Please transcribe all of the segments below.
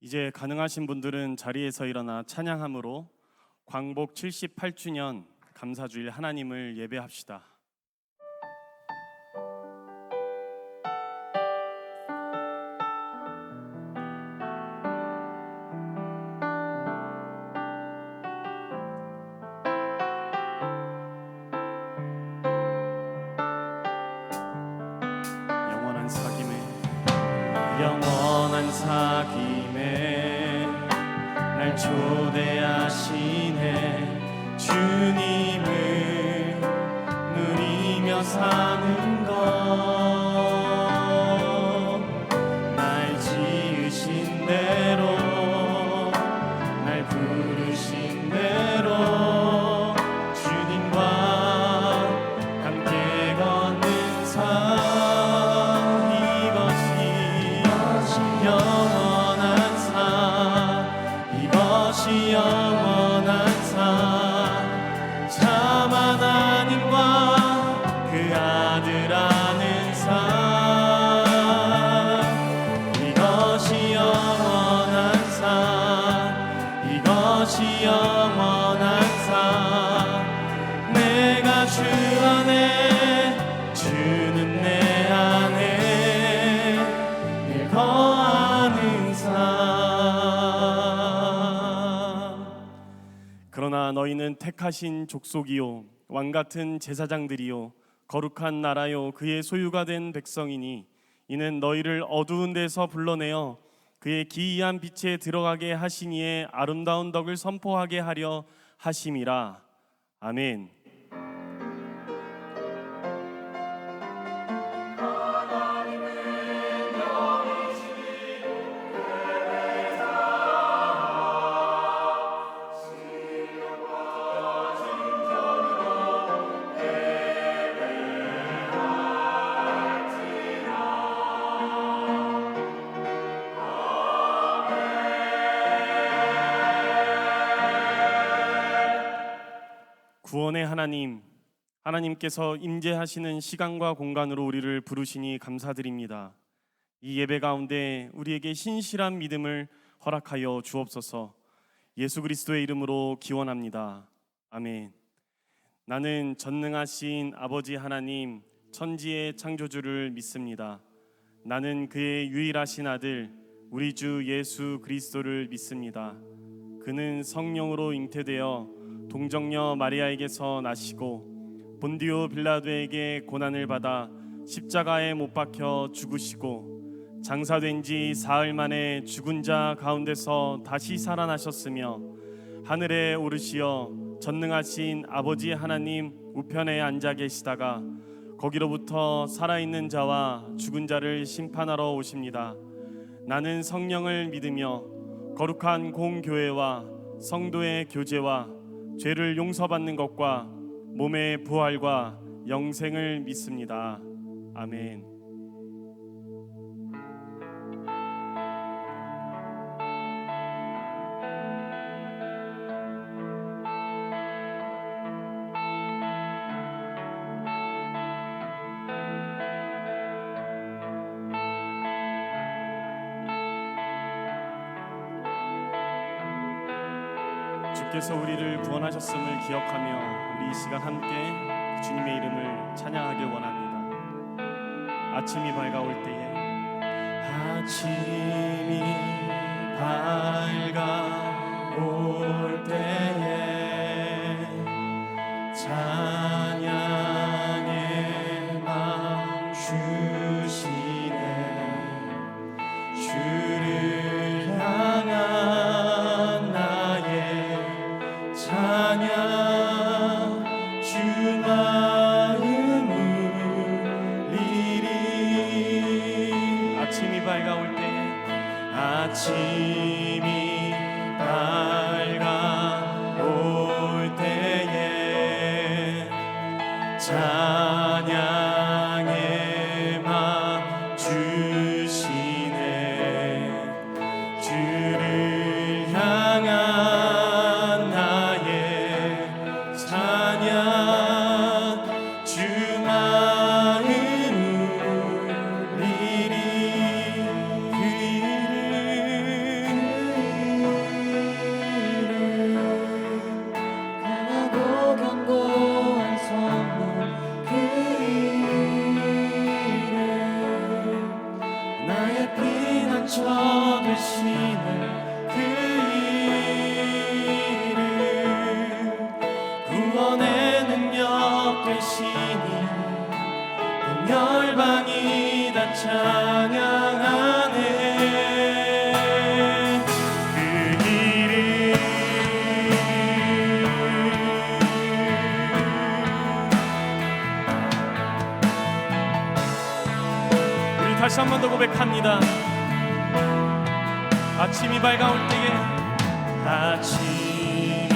이제 가능하신 분들은 자리에서 일어나 찬양함으로 광복 78주년 감사주일 하나님을 예배합시다. 영원한 사귐에 날 초대하시네. 주님을 누리며 사는 것, 날 지으신 대로 날 부르신 대로 주님과 함께 걷는 삶, 영원한 삶, 참 하나님과 그 아들 아는 삶, 이것이 영원한 삶, 이것이 영원한 삶. 내가 주 안에, 주는 내 안에 늘 거하는 삶. 그러나 너희는 택하신 족속이요 왕같은 제사장들이요 거룩한 나라요 그의 소유가 된 백성이니 이는 너희를 어두운 데서 불러내어 그의 기이한 빛에 들어가게 하시니에 아름다운 덕을 선포하게 하려 하심이라. 아멘. 구원의 하나님, 하나님께서 임재하시는 시간과 공간으로 우리를 부르시니 감사드립니다. 이 예배 가운데 우리에게 신실한 믿음을 허락하여 주옵소서. 예수 그리스도의 이름으로 기원합니다. 아멘. 나는 전능하신 아버지 하나님, 천지의 창조주를 믿습니다. 나는 그의 유일하신 아들, 우리 주 예수 그리스도를 믿습니다. 그는 성령으로 잉태되어 동정녀 마리아에게서 나시고 본디오 빌라도에게 고난을 받아 십자가에 못 박혀 죽으시고 장사된 지 사흘 만에 죽은 자 가운데서 다시 살아나셨으며 하늘에 오르시어 전능하신 아버지 하나님 우편에 앉아 계시다가 거기로부터 살아있는 자와 죽은 자를 심판하러 오십니다. 나는 성령을 믿으며 거룩한 공교회와 성도의 교제와 죄를 용서받는 것과 몸의 부활과 영생을 믿습니다. 아멘. 주께서 우리를 구원하셨음을 기억하며 우리 이 시간 함께 주님의 이름을 찬양하길 원합니다. 아침이 밝아올 때에, 아침이 밝아올 때에 찬양의 맘 주시네. 주를 향한 나의 찬양, 주 마음 울리리. 아침이 밝아올 때에, 아침이 밝아올 때에 찬양의 맘 주시네. 주를 향한 나의 찬양, 주 마음 울리리. 그 이름 되시는 그 이름, 구원의 능력 되시니 온 열방이 다 찬양하네. 그 이름, 우리 다시 한 번 더 고백합니다. 아침이 밝아올 때에, 아침이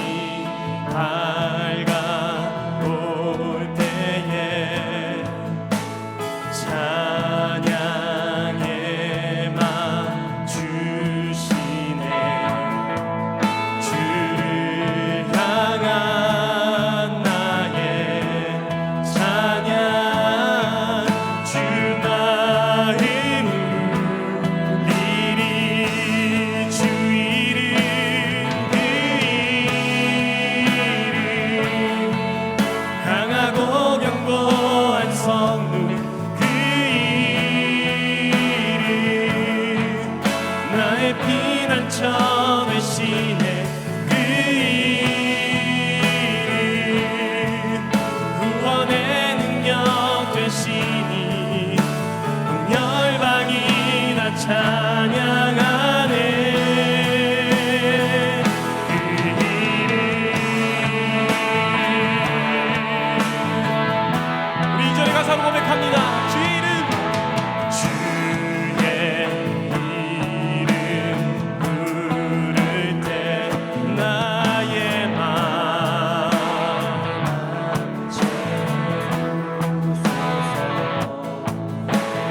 밝아올 때에 찬양의 맘 주시네. 주를 향한 나의 찬양, 주 마음을 울리리. 주 이름, 그 이름, 강하고 견고한 성문, 그 이름, 나의 피난처 되시네. 그 이름, 구원의 능력 되시니 온 열방이 다 찬양하네. 그 이름, 우리 2절의 가사로 고백합니다. 주 이름, 주의 이름 부를 때 나의 맘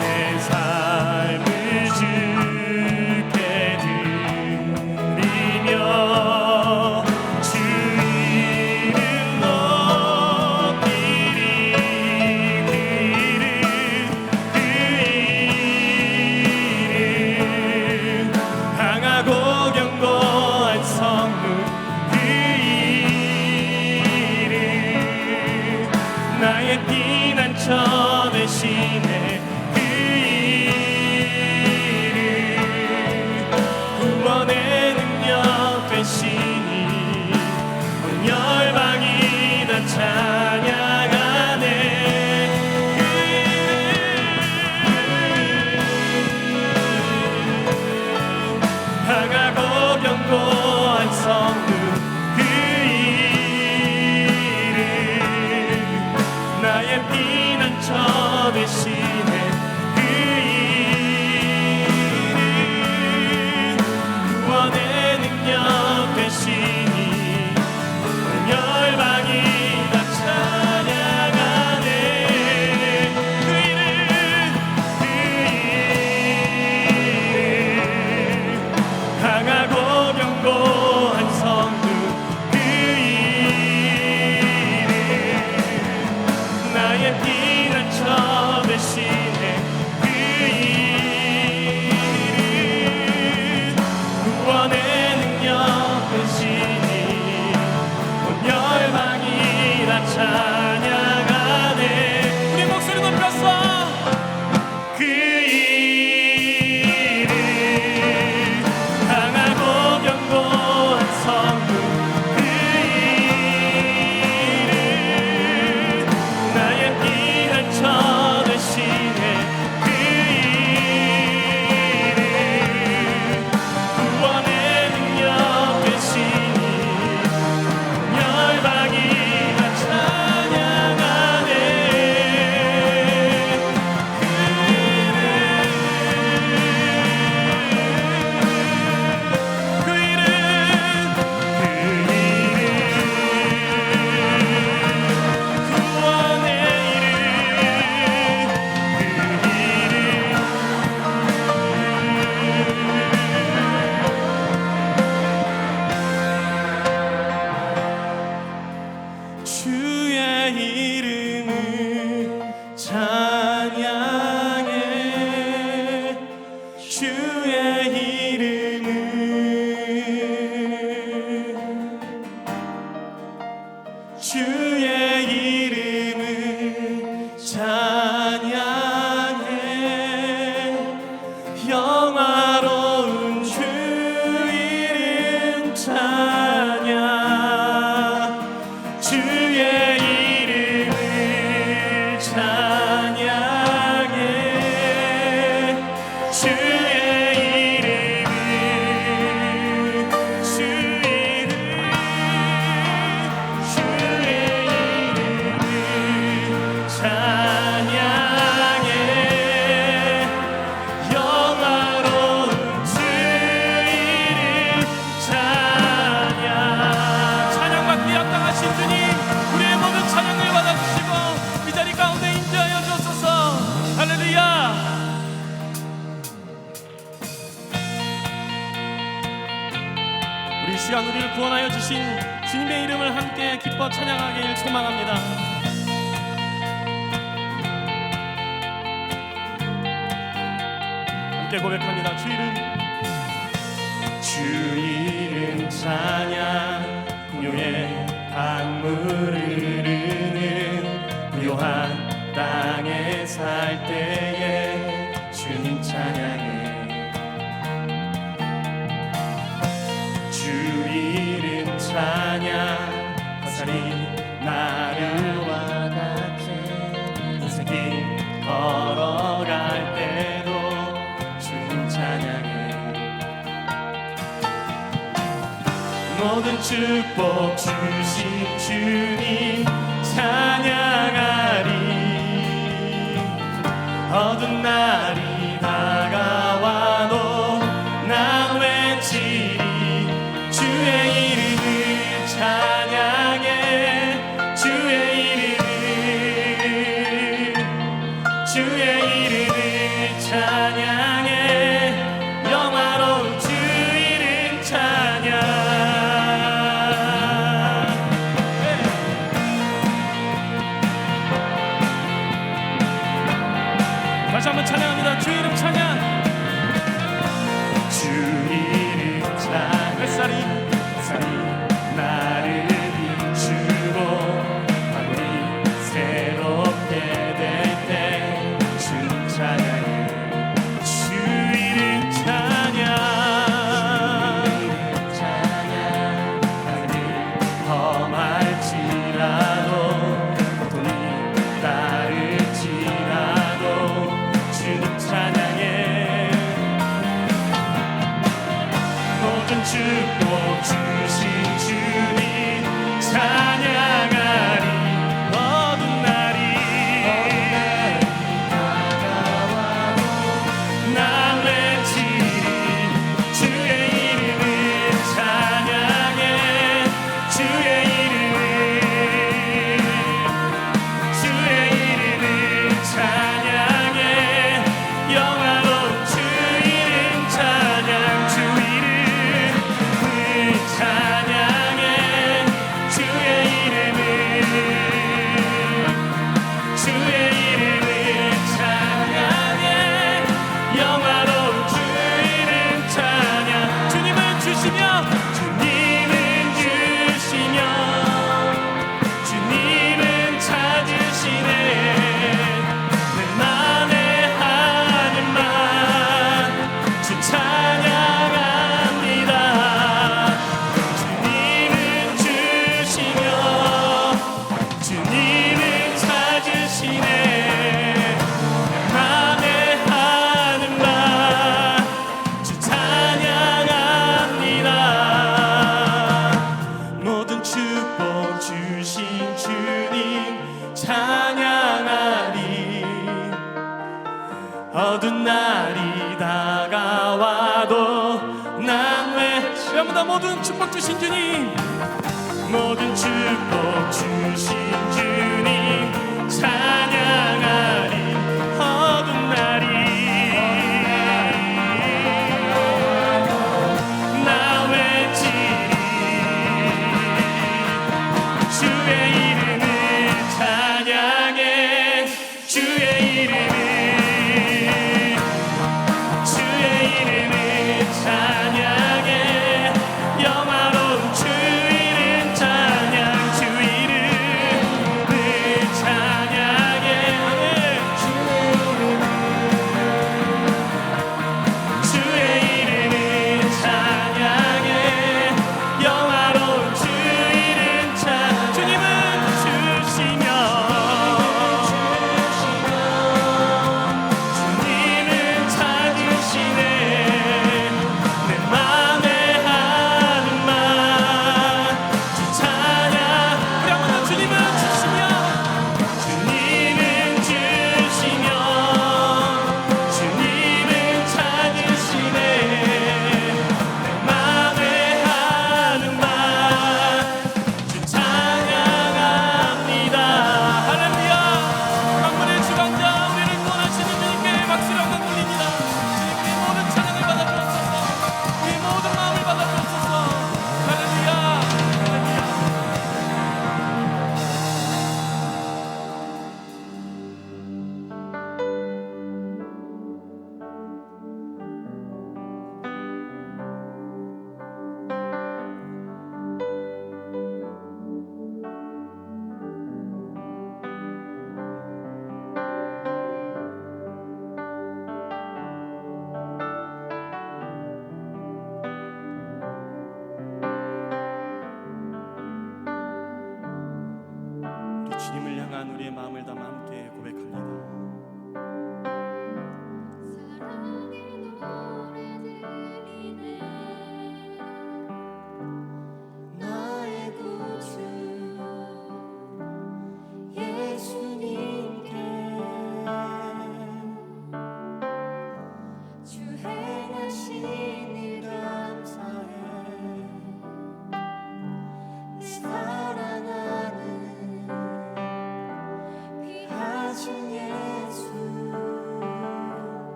내 삶을 주께 드리며 주 이름 높이리. 그 이름, 강하고 견고한 성문, 그 이름, 나의 피난처 되시네. 그 이름, 구원의 능력 되시니 온 열방이 다 찬양하네. 그 이름, 강하고 견고한 성문, 그 이름, 나의 피난처 되시네. 그 이름, 구원의 능력 되시니 온 열방이 다 찬양하네. 그 이름, 그 이름, 강하고 이 시간 우리를 구원하여 주신 주님의 이름을 함께 기뻐 찬양하길 소망합니다. 함께 고백합니다. 주 이름 찬양, 풍요의 강물을 흐르는 부요한 땅에 살 때에 주님 찬양해. 주 이름 찬양, 화살이 나르와 같은 인생길 걸어갈 때도 주님 찬양해. 모든 축복 주신 주님 찬양하리. 어두운 날이 다가와도 난 외치리. 주의 이름을 찬양해. 주의 이름을 찬양해. 영화로운 주 이름 찬양. 다시 한번 찬양합니다. 주 이름 찬양. 주 이름 찬양. 햇살이 나를 비추고 하늘이 새롭게 될 때 주님 찬양해. 주 이름 찬양. 하늘이 험할지라도 고통이 따를지라도 주님 찬양해. 모든 축복 주신 주님 찬양하리. 어두운 날이 다가와도 난 외치리. 주의 이름을 찬양해. 주의 이름을 찬양해. 영화로운 주 이름 찬양. 주 이름을 찬양해. 주의 이름을 찬양해. 영화로운 주 이름 찬양. 주님은 주시며 주님은 찾으시네. 내 맘에 하는 말 주 찬양합니다. 주님은 주시며 주님은 찾으시네. 내 맘에 하는 말 주 찬양합니다. 모든 축복 주신 주님 찬양하리. 어두운 날이 다가와도 난 외치리라. 모든 축복 주신 주님, 모든 축복 주신 주님 찬양하리. 어두운 날이 나 외치리. 주의 이름을 찬양해. 주의 이름을 찬양해. 영화로운 주 이름 찬양. 주 이름을 찬양해. 우리의 마음을 담아 함께 고백합니다.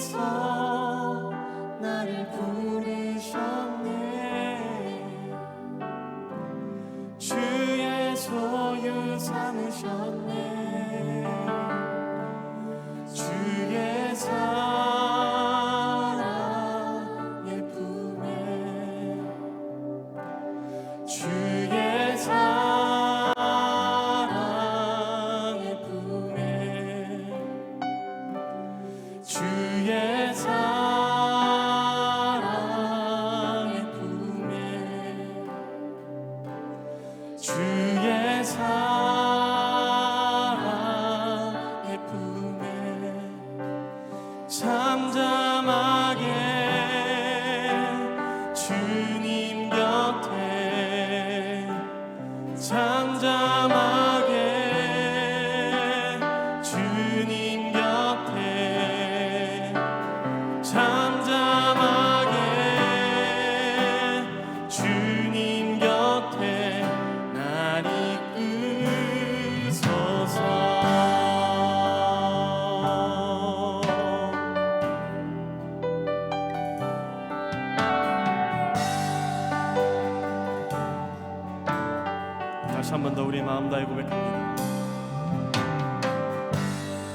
주님께서 나를 부르셨네. 주의 소유 삼으셨네. 주의 사랑의 품에 주의 사랑의 품에 주의 사랑의 품에 주의 사랑의 품에 잠잠하게 주님 곁에 잠잠하게 주님 곁에 잠잠하게 주님 곁에 날 이끄소서. 다시 한 번 더 우리의 마음 다해 고백합니다.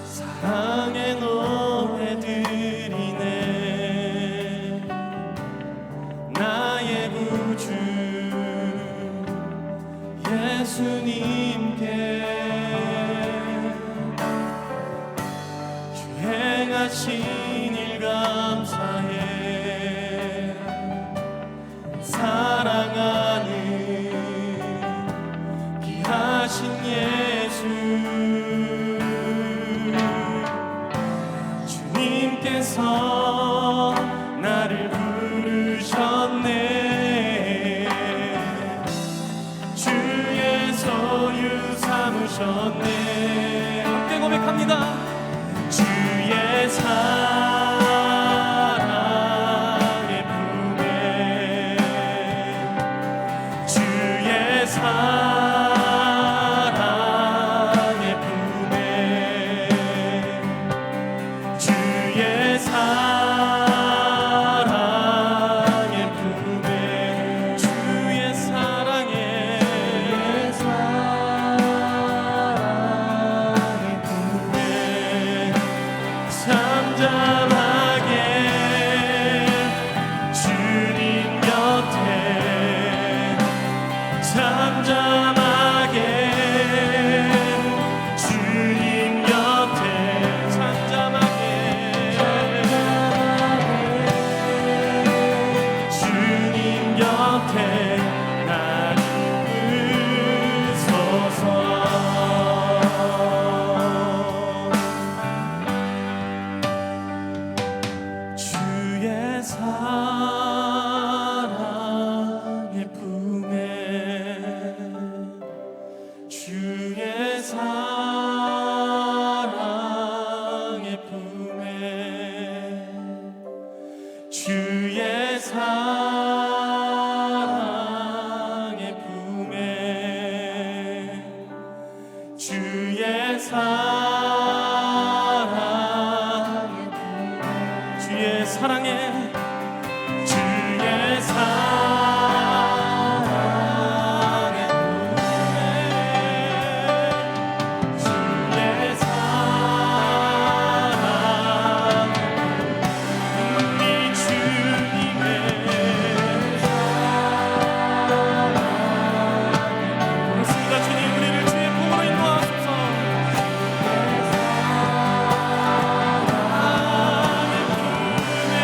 사랑의 노래 드리네. 나의 구주 예수님께 주 행하신 일 감사해. 사랑하는 귀하신 예수 주님께서 나를 부르셨네. 주의 소유 삼으셨네. 함께 고백합니다. 주의 사랑의 품에 주의 사랑의 품에 주의 사랑의 품에 주의 사랑의 품에 잠잠하게 주님 곁에 잠잠하게 주님 곁에 잠잠하게 주님 곁에 날 이끄소서. 주의 사랑의 품에 주의 사랑의 품에 주의 사랑의 품에 주의 사랑의 품에 주의 사랑의 주의 사랑의 품에 주의 사랑의 품에 이 주님의 그렇습니다. 주님 우리를 주의 품으로 인도하소서. 사랑의 품에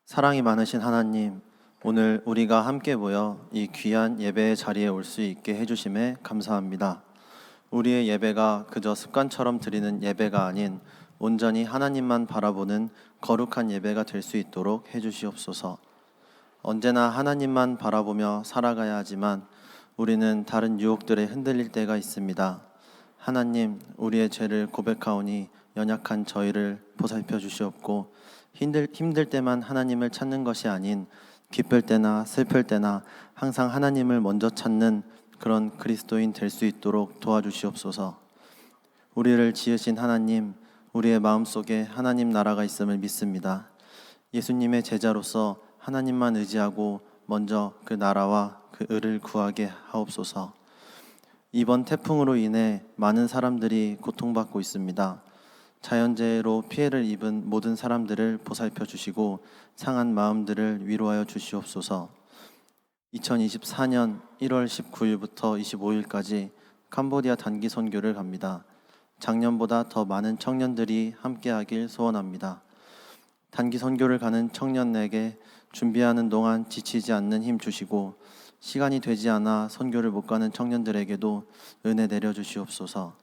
사랑이 많으신 하나님, 오늘 우리가 함께 모여 이 귀한 예배의 자리에 올 수 있게 해주심에 감사합니다. 우리의 예배가 그저 습관처럼 드리는 예배가 아닌 온전히 하나님만 바라보는 거룩한 예배가 될 수 있도록 해주시옵소서. 언제나 하나님만 바라보며 살아가야 하지만 우리는 다른 유혹들에 흔들릴 때가 있습니다. 하나님, 우리의 죄를 고백하오니 연약한 저희를 보살펴 주시옵고, 힘들 때만 하나님을 찾는 것이 아닌 기쁠 때나 슬플 때나 항상 하나님을 먼저 찾는 그런 그리스도인 될 수 있도록 도와주시옵소서. 우리를 지으신 하나님, 우리의 마음속에 하나님 나라가 있음을 믿습니다. 예수님의 제자로서 하나님만 의지하고 먼저 그 나라와 그 의를 구하게 하옵소서. 이번 태풍으로 인해 많은 사람들이 고통받고 있습니다. 자연재해로 피해를 입은 모든 사람들을 보살펴 주시고 상한 마음들을 위로하여 주시옵소서. 2024년 1월 19일부터 25일까지 캄보디아 단기 선교를 갑니다. 작년보다 더 많은 청년들이 함께하길 소원합니다. 단기 선교를 가는 청년에게 준비하는 동안 지치지 않는 힘 주시고, 시간이 되지 않아 선교를 못 가는 청년들에게도 은혜 내려주시옵소서.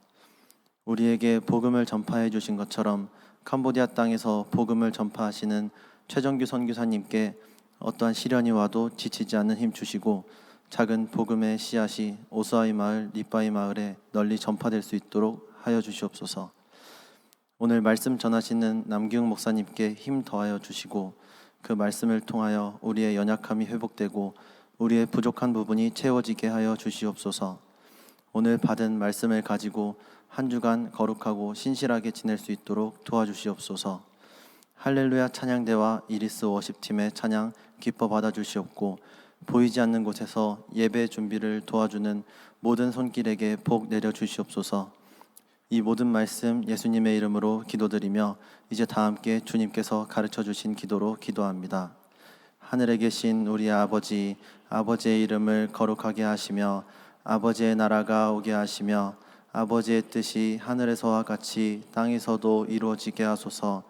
우리에게 복음을 전파해 주신 것처럼 캄보디아 땅에서 복음을 전파하시는 최정규 선교사님께 어떠한 시련이 와도 지치지 않는 힘 주시고, 작은 복음의 씨앗이 오스아이 마을, 리빠이 마을에 널리 전파될 수 있도록 하여 주시옵소서. 오늘 말씀 전하시는 남기웅 목사님께 힘 더하여 주시고, 그 말씀을 통하여 우리의 연약함이 회복되고 우리의 부족한 부분이 채워지게 하여 주시옵소서. 오늘 받은 말씀을 가지고 한 주간 거룩하고 신실하게 지낼 수 있도록 도와주시옵소서. 할렐루야 찬양대와 이리스 워십팀의 찬양 기뻐 받아주시옵고, 보이지 않는 곳에서 예배 준비를 도와주는 모든 손길에게 복 내려주시옵소서. 이 모든 말씀 예수님의 이름으로 기도드리며 이제 다 함께 주님께서 가르쳐주신 기도로 기도합니다. 하늘에 계신 우리 아버지, 아버지의 이름을 거룩하게 하시며 아버지의 나라가 오게 하시며 아버지의 뜻이 하늘에서와 같이 땅에서도 이루어지게 하소서.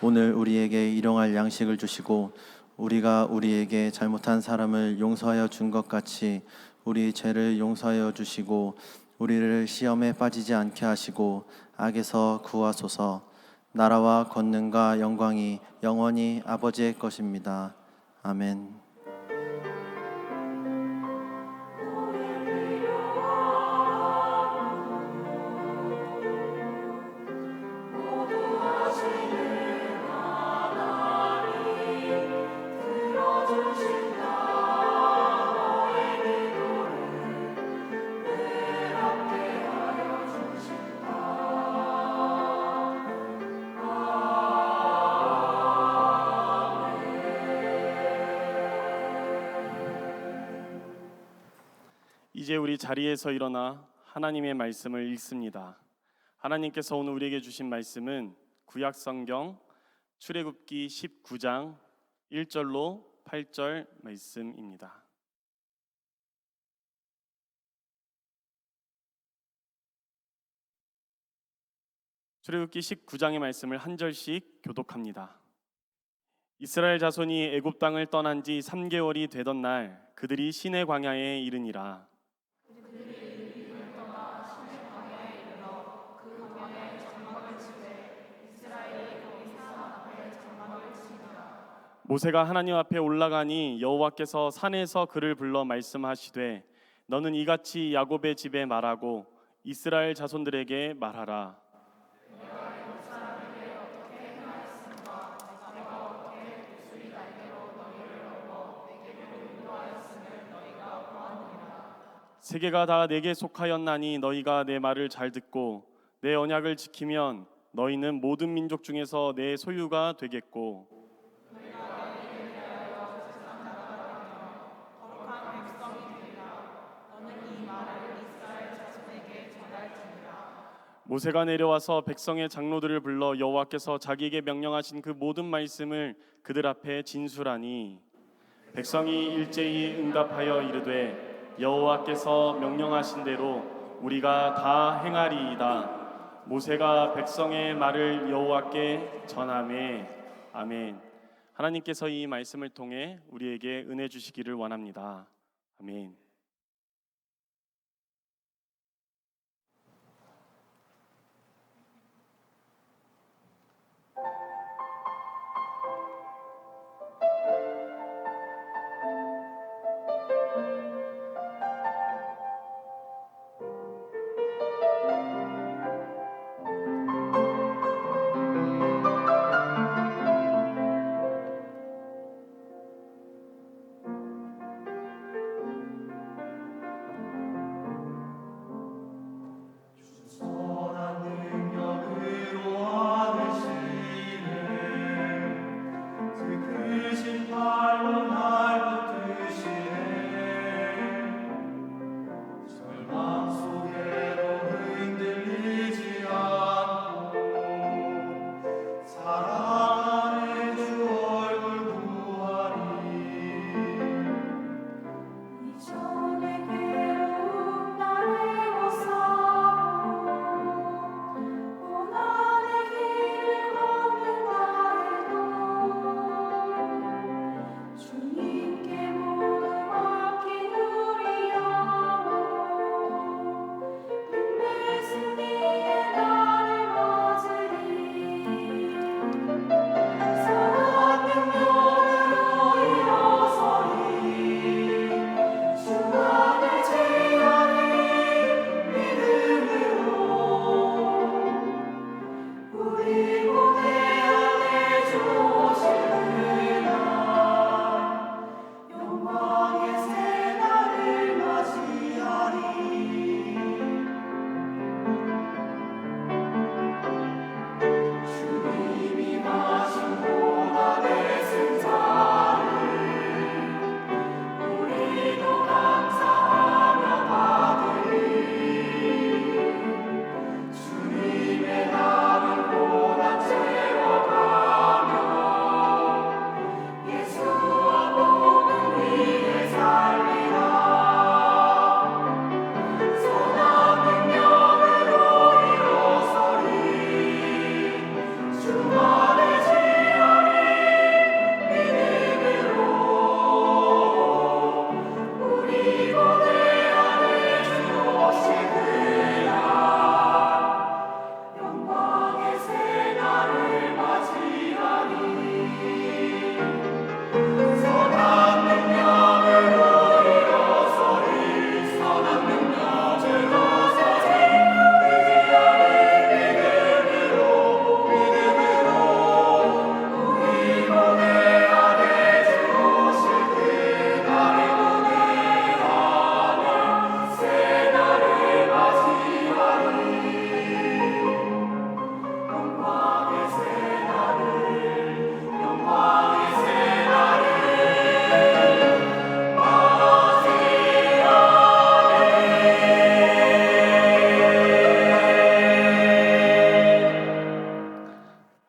오늘 우리에게 일용할 양식을 주시고, 우리가 우리에게 잘못한 사람을 용서하여 준 것 같이 우리 죄를 용서하여 주시고, 우리를 시험에 빠지지 않게 하시고 악에서 구하소서. 나라와 권능과 영광이 영원히 아버지의 것입니다. 아멘. 이제 우리 자리에서 일어나 하나님의 말씀을 읽습니다. 하나님께서 오늘 우리에게 주신 말씀은 구약 성경 출애굽기 19장 1절로 8절 말씀입니다. 출애굽기 19장의 말씀을 한 절씩 교독합니다. 이스라엘 자손이 애굽 땅을 떠난 지 3개월이 되던 날 그들이 시내 광야에 이르니라. 모세가 하나님 앞에 올라가니 여호와께서 산에서 그를 불러 말씀하시되, 너는 이같이 야곱의 집에 말하고 이스라엘 자손들에게 말하라. 세계가 다 내게 속하였나니 너희가 내 말을 잘 듣고 내 언약을 지키면 너희는 모든 민족 중에서 내 소유가 되겠고, 모세가 내려와서 백성의 장로들을 불러 여호와께서 자기에게 명령하신 그 모든 말씀을 그들 앞에 진술하니, 백성이 일제히 응답하여 이르되 여호와께서 명령하신 대로 우리가 다 행하리이다. 모세가 백성의 말을 여호와께 전하매. 아멘. 하나님께서 이 말씀을 통해 우리에게 은혜 주시기를 원합니다. 아멘.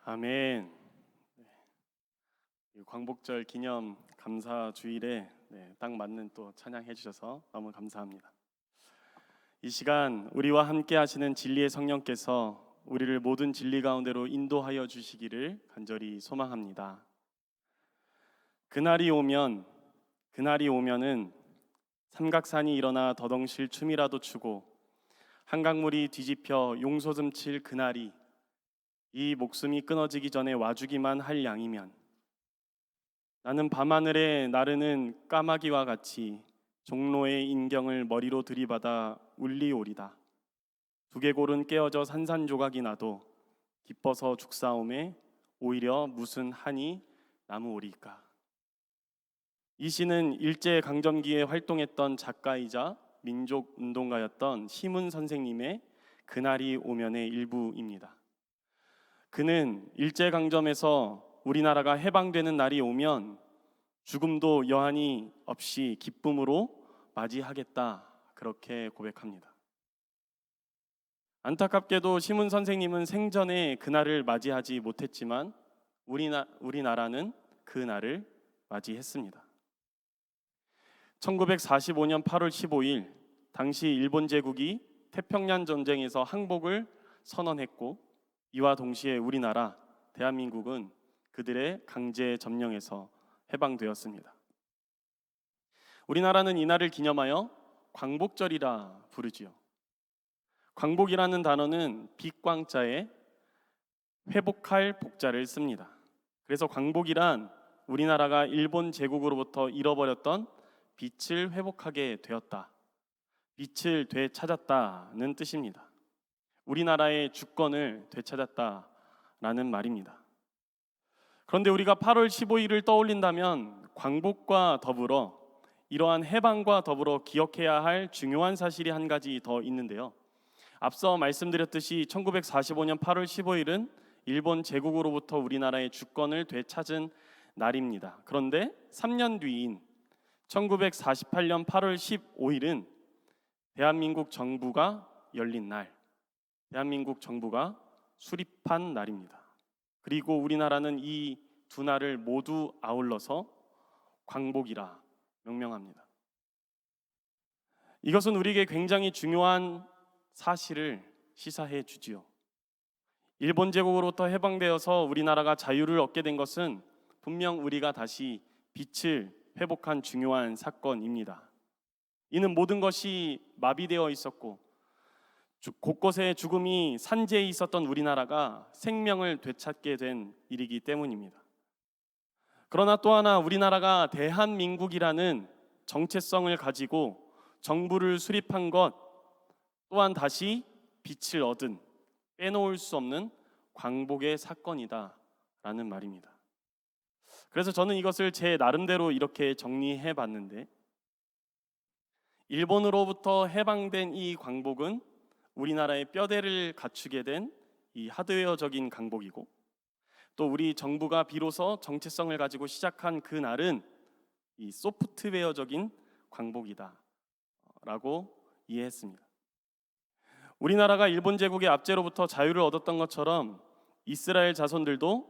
아멘. 이 광복절 기념 감사 주일에 딱 맞는 또 찬양해 주셔서 너무 감사합니다. 이 시간 우리와 함께 하시는 진리의 성령께서 우리를 모든 진리 가운데로 인도하여 주시기를 간절히 소망합니다. 그날이 오면은 삼각산이 일어나 더덩실 춤이라도 추고 한강물이 뒤집혀 용솟음 칠 그날이 이 목숨이 끊어지기 전에 와주기만 할 양이면 나는 밤하늘에 나르는 까마귀와 같이 종로의 인경을 머리로 들이받아 울리오리다. 두개골은 깨어져 산산조각이 나도 기뻐서 죽사옴에 오히려 무슨 한이 남으오리까. 이 시는 일제강점기에 활동했던 작가이자 민족운동가였던 시문 선생님의 그날이 오면의 일부입니다. 그는 일제강점에서 우리나라가 해방되는 날이 오면 죽음도 여한이 없이 기쁨으로 맞이하겠다, 그렇게 고백합니다. 안타깝게도 시문 선생님은 생전에 그날을 맞이하지 못했지만 우리나라는 그 날을 맞이했습니다. 1945년 8월 15일 당시 일본 제국이 태평양 전쟁에서 항복을 선언했고 이와 동시에 우리나라 대한민국은 그들의 강제 점령에서 해방되었습니다. 우리나라는 이날을 기념하여 광복절이라 부르지요. 광복이라는 단어는 빛광자에 회복할 복자를 씁니다. 그래서 광복이란 우리나라가 일본 제국으로부터 잃어버렸던 빛을 회복하게 되었다, 빛을 되찾았다는 뜻입니다. 우리나라의 주권을 되찾았다라는 말입니다. 그런데 우리가 8월 15일을 떠올린다면 광복과 더불어 이러한 해방과 더불어 기억해야 할 중요한 사실이 한 가지 더 있는데요. 앞서 말씀드렸듯이 1945년 8월 15일은 일본 제국으로부터 우리나라의 주권을 되찾은 날입니다. 그런데 3년 뒤인 1948년 8월 15일은 대한민국 정부가 열린 날, 대한민국 정부가 수립한 날입니다. 그리고 우리나라는 이 두 날을 모두 아울러서 광복이라 명명합니다. 이것은 우리에게 굉장히 중요한 사실을 시사해 주지요. 일본 제국으로부터 해방되어서 우리나라가 자유를 얻게 된 것은 분명 우리가 다시 빛을 회복한 중요한 사건입니다. 이는 모든 것이 마비되어 있었고 곳곳에 죽음이 산재해 있었던 우리나라가 생명을 되찾게 된 일이기 때문입니다. 그러나 또 하나 우리나라가 대한민국이라는 정체성을 가지고 정부를 수립한 것 또한 다시 빛을 얻은 빼놓을 수 없는 광복의 사건이다라는 말입니다. 그래서 저는 이것을 제 나름대로 이렇게 정리해 봤는데, 일본으로부터 해방된 이 광복은 우리나라의 뼈대를 갖추게 된 이 하드웨어적인 광복이고, 또 우리 정부가 비로소 정체성을 가지고 시작한 그 날은 이 소프트웨어적인 광복이다라고 이해했습니다. 우리나라가 일본 제국의 압제로부터 자유를 얻었던 것처럼 이스라엘 자손들도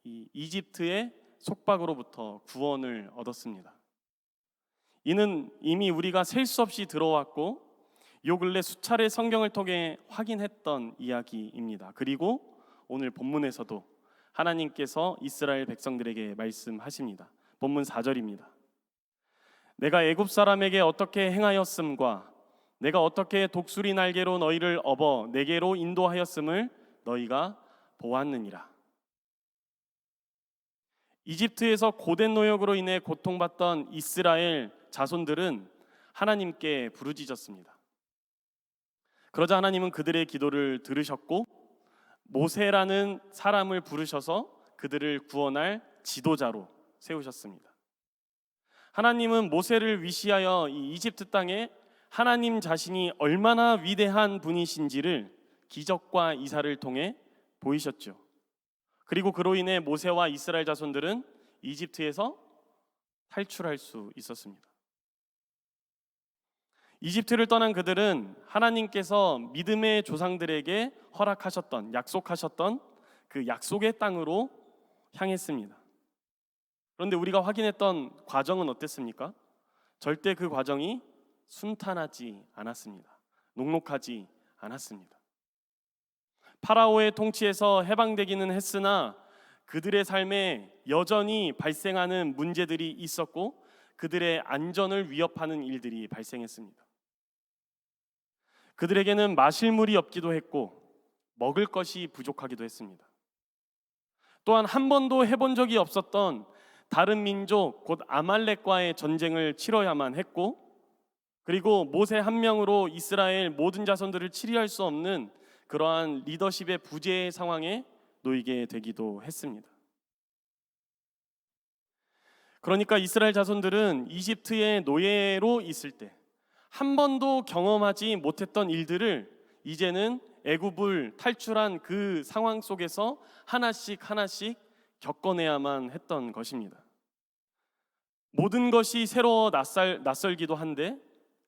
이 이집트의 속박으로부터 구원을 얻었습니다. 이는 이미 우리가 셀 수 없이 들어왔고 요 근래 수차례 성경을 통해 확인했던 이야기입니다. 그리고 오늘 본문에서도 하나님께서 이스라엘 백성들에게 말씀하십니다. 본문 4절입니다. 내가 애굽 사람에게 어떻게 행하였음과 내가 어떻게 독수리 날개로 너희를 업어 내게로 인도하였음을 너희가 보았느니라. 이집트에서 고된 노역으로 인해 고통받던 이스라엘 자손들은 하나님께 부르짖었습니다. 그러자 하나님은 그들의 기도를 들으셨고 모세라는 사람을 부르셔서 그들을 구원할 지도자로 세우셨습니다. 하나님은 모세를 위시하여 이 이집트 땅에 하나님 자신이 얼마나 위대한 분이신지를 기적과 이사를 통해 보이셨죠. 그리고 그로 인해 모세와 이스라엘 자손들은 이집트에서 탈출할 수 있었습니다. 이집트를 떠난 그들은 하나님께서 믿음의 조상들에게 허락하셨던, 약속하셨던 그 약속의 땅으로 향했습니다. 그런데 우리가 확인했던 과정은 어땠습니까? 절대 그 과정이 순탄하지 않았습니다. 녹록하지 않았습니다. 파라오의 통치에서 해방되기는 했으나 그들의 삶에 여전히 발생하는 문제들이 있었고 그들의 안전을 위협하는 일들이 발생했습니다. 그들에게는 마실 물이 없기도 했고 먹을 것이 부족하기도 했습니다. 또한 한 번도 해본 적이 없었던 다른 민족 곧 아말렉과의 전쟁을 치러야만 했고, 그리고 모세 한 명으로 이스라엘 모든 자손들을 치리할 수 없는 그러한 리더십의 부재의 상황에 놓이게 되기도 했습니다. 그러니까 이스라엘 자손들은 이집트의 노예로 있을 때 한 번도 경험하지 못했던 일들을 이제는 애굽을 탈출한 그 상황 속에서 하나씩 하나씩 겪어내야만 했던 것입니다. 모든 것이 새로워 낯설기도 한데,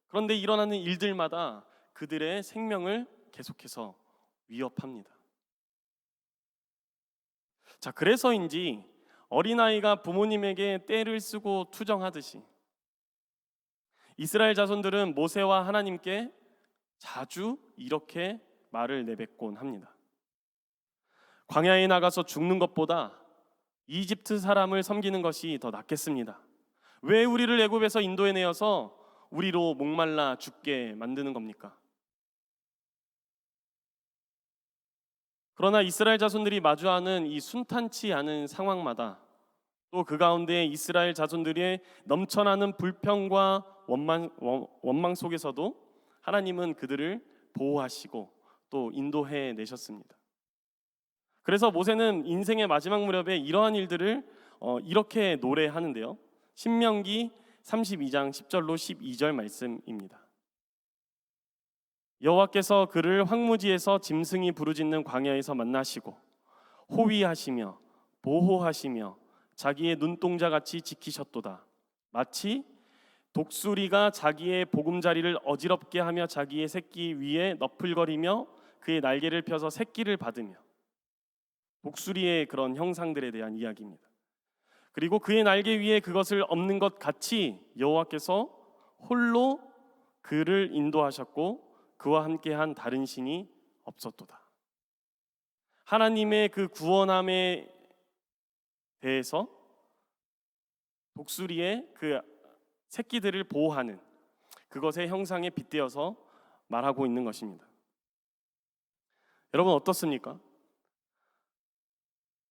그런데 일어나는 일들마다 그들의 생명을 계속해서 위협합니다. 자, 그래서인지 어린아이가 부모님에게 떼를 쓰고 투정하듯이 이스라엘 자손들은 모세와 하나님께 자주 이렇게 말을 내뱉곤 합니다. 광야에 나가서 죽는 것보다 이집트 사람을 섬기는 것이 더 낫겠습니다. 왜 우리를 애굽에서 인도해 내어서 우리로 목말라 죽게 만드는 겁니까? 그러나 이스라엘 자손들이 마주하는 이 순탄치 않은 상황마다 또 그 가운데 이스라엘 자손들의 넘쳐나는 불평과 원망 속에서도 하나님은 그들을 보호하시고 또 인도해 내셨습니다. 그래서 모세는 인생의 마지막 무렵에 이러한 일들을 이렇게 노래하는데요. 신명기 32장 10절로 12절 말씀입니다. 여호와께서 그를 황무지에서 짐승이 부르짖는 광야에서 만나시고 호위하시며 보호하시며 자기의 눈동자같이 지키셨도다. 마치 독수리가 자기의 보금자리를 어지럽게 하며 자기의 새끼 위에 너풀거리며 그의 날개를 펴서 새끼를 받으며, 독수리의 그런 형상들에 대한 이야기입니다. 그리고 그의 날개 위에 그것을 엎는 것 같이 여호와께서 홀로 그를 인도하셨고 그와 함께한 다른 신이 없었도다. 하나님의 그 구원함에 대해서 독수리의 그 새끼들을 보호하는 그것의 형상에 빗대어서 말하고 있는 것입니다. 여러분 어떻습니까?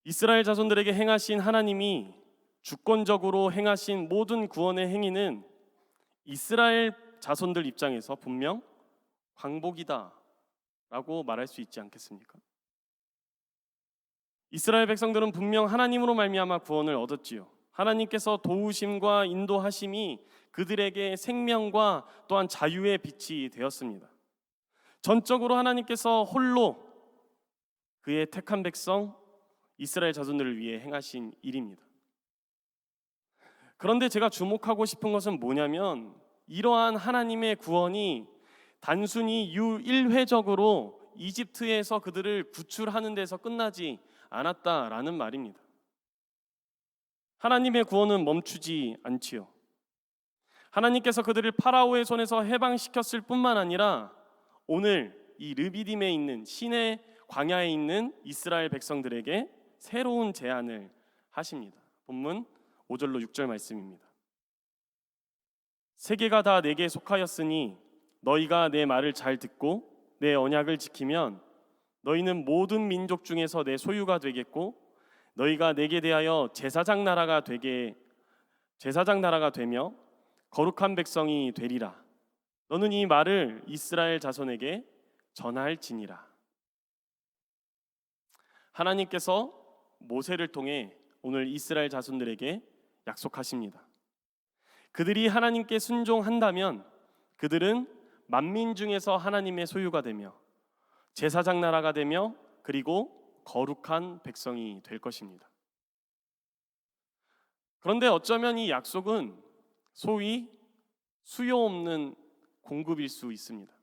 이스라엘 자손들에게 행하신 하나님이 주권적으로 행하신 모든 구원의 행위는 이스라엘 자손들 입장에서 분명 광복이다 라고 말할 수 있지 않겠습니까? 이스라엘 백성들은 분명 하나님으로 말미암아 구원을 얻었지요. 하나님께서 도우심과 인도하심이 그들에게 생명과 또한 자유의 빛이 되었습니다. 전적으로 하나님께서 홀로 그의 택한 백성 이스라엘 자손들을 위해 행하신 일입니다. 그런데 제가 주목하고 싶은 것은 뭐냐면 이러한 하나님의 구원이 단순히 유일회적으로 이집트에서 그들을 구출하는 데서 끝나지 않았다라는 말입니다. 하나님의 구원은 멈추지 않지요. 하나님께서 그들을 파라오의 손에서 해방시켰을 뿐만 아니라 오늘 이 르비딤에 있는 시내 광야에 있는 이스라엘 백성들에게 새로운 제안을 하십니다. 본문 5절로 6절 말씀입니다. 세계가 다 내게 속하였으니 너희가 내 말을 잘 듣고 내 언약을 지키면 너희는 모든 민족 중에서 내 소유가 되겠고 너희가 내게 대하여 제사장 나라가 되며 거룩한 백성이 되리라. 너는 이 말을 이스라엘 자손에게 전할지니라. 하나님께서 모세를 통해 오늘 이스라엘 자손들에게 약속하십니다. 그들이 하나님께 순종한다면 그들은 만민 중에서 하나님의 소유가 되며 제사장 나라가 되며 그리고 거룩한 백성이 될 것입니다. 그런데 어쩌면 이 약속은 소위 수요 없는 공급일 수 있습니다.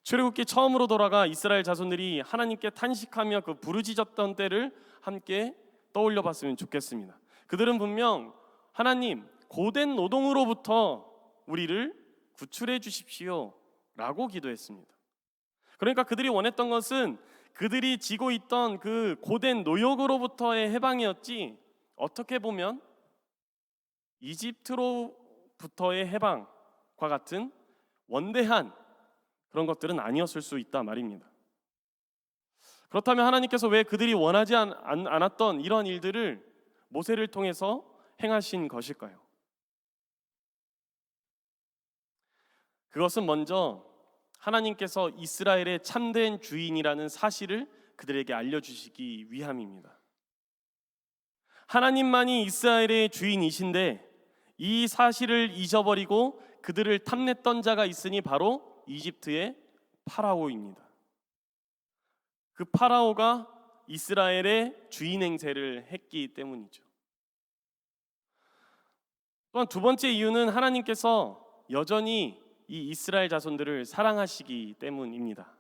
출애굽기 처음으로 돌아가 이스라엘 자손들이 하나님께 탄식하며 그 부르짖었던 때를 함께 떠올려 봤으면 좋겠습니다. 그들은 분명 하나님 고된 노동으로부터 우리를 구출해 주십시오 라고 기도했습니다. 그러니까 그들이 원했던 것은 그들이 지고 있던 그 고된 노역으로부터의 해방이었지 어떻게 보면 이집트로부터의 해방과 같은 원대한 그런 것들은 아니었을 수 있다 말입니다. 그렇다면 하나님께서 왜 그들이 원하지 않았던 이런 일들을 모세를 통해서 행하신 것일까요? 그것은 먼저 하나님께서 이스라엘의 참된 주인이라는 사실을 그들에게 알려주시기 위함입니다. 하나님만이 이스라엘의 주인이신데 이 사실을 잊어버리고 그들을 탐냈던 자가 있으니 바로 이집트의 파라오입니다. 그 파라오가 이스라엘의 주인 행세를 했기 때문이죠. 또한 두 번째 이유는 하나님께서 여전히 이 이스라엘 자손들을 사랑하시기 때문입니다.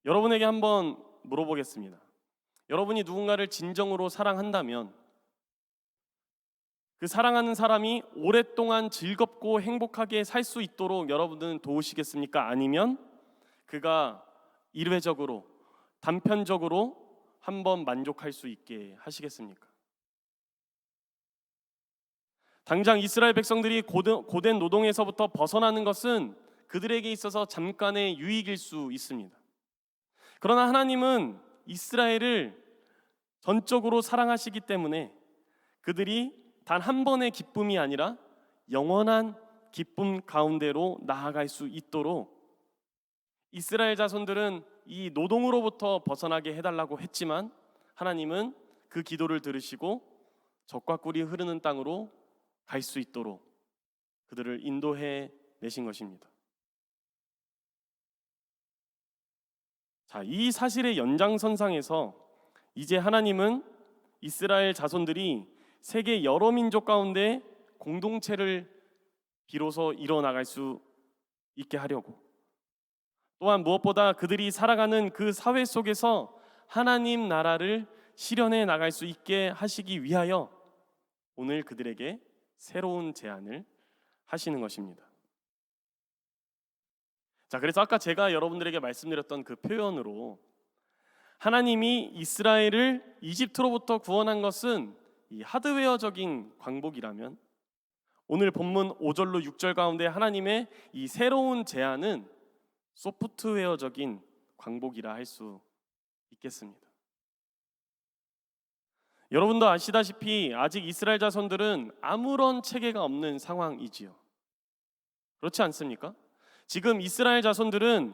여러분에게 한번 물어보겠습니다. 여러분이 누군가를 진정으로 사랑한다면 그 사랑하는 사람이 오랫동안 즐겁고 행복하게 살 수 있도록 여러분은 도우시겠습니까? 아니면 그가 일회적으로 단편적으로 한번 만족할 수 있게 하시겠습니까? 당장 이스라엘 백성들이 고된 노동에서부터 벗어나는 것은 그들에게 있어서 잠깐의 유익일 수 있습니다. 그러나 하나님은 이스라엘을 전적으로 사랑하시기 때문에 그들이 단 한 번의 기쁨이 아니라 영원한 기쁨 가운데로 나아갈 수 있도록 이스라엘 자손들은 이 노동으로부터 벗어나게 해달라고 했지만 하나님은 그 기도를 들으시고 젖과 꿀이 흐르는 땅으로 갈 수 있도록 그들을 인도해 내신 것입니다. 자, 이 사실의 연장선상에서 이제 하나님은 이스라엘 자손들이 세계 여러 민족 가운데 공동체를 비로소 이뤄나갈 수 있게 하려고, 또한 무엇보다 그들이 살아가는 그 사회 속에서 하나님 나라를 실현해 나갈 수 있게 하시기 위하여 오늘 그들에게 새로운 제안을 하시는 것입니다. 자, 그래서 아까 제가 여러분들에게 말씀드렸던 그 표현으로 하나님이 이스라엘을 이집트로부터 구원한 것은 이 하드웨어적인 광복이라면 오늘 본문 5절로 6절 가운데 하나님의 이 새로운 제안은 소프트웨어적인 광복이라 할 수 있겠습니다. 여러분도 아시다시피 아직 이스라엘 자손들은 아무런 체계가 없는 상황이지요. 그렇지 않습니까? 지금 이스라엘 자손들은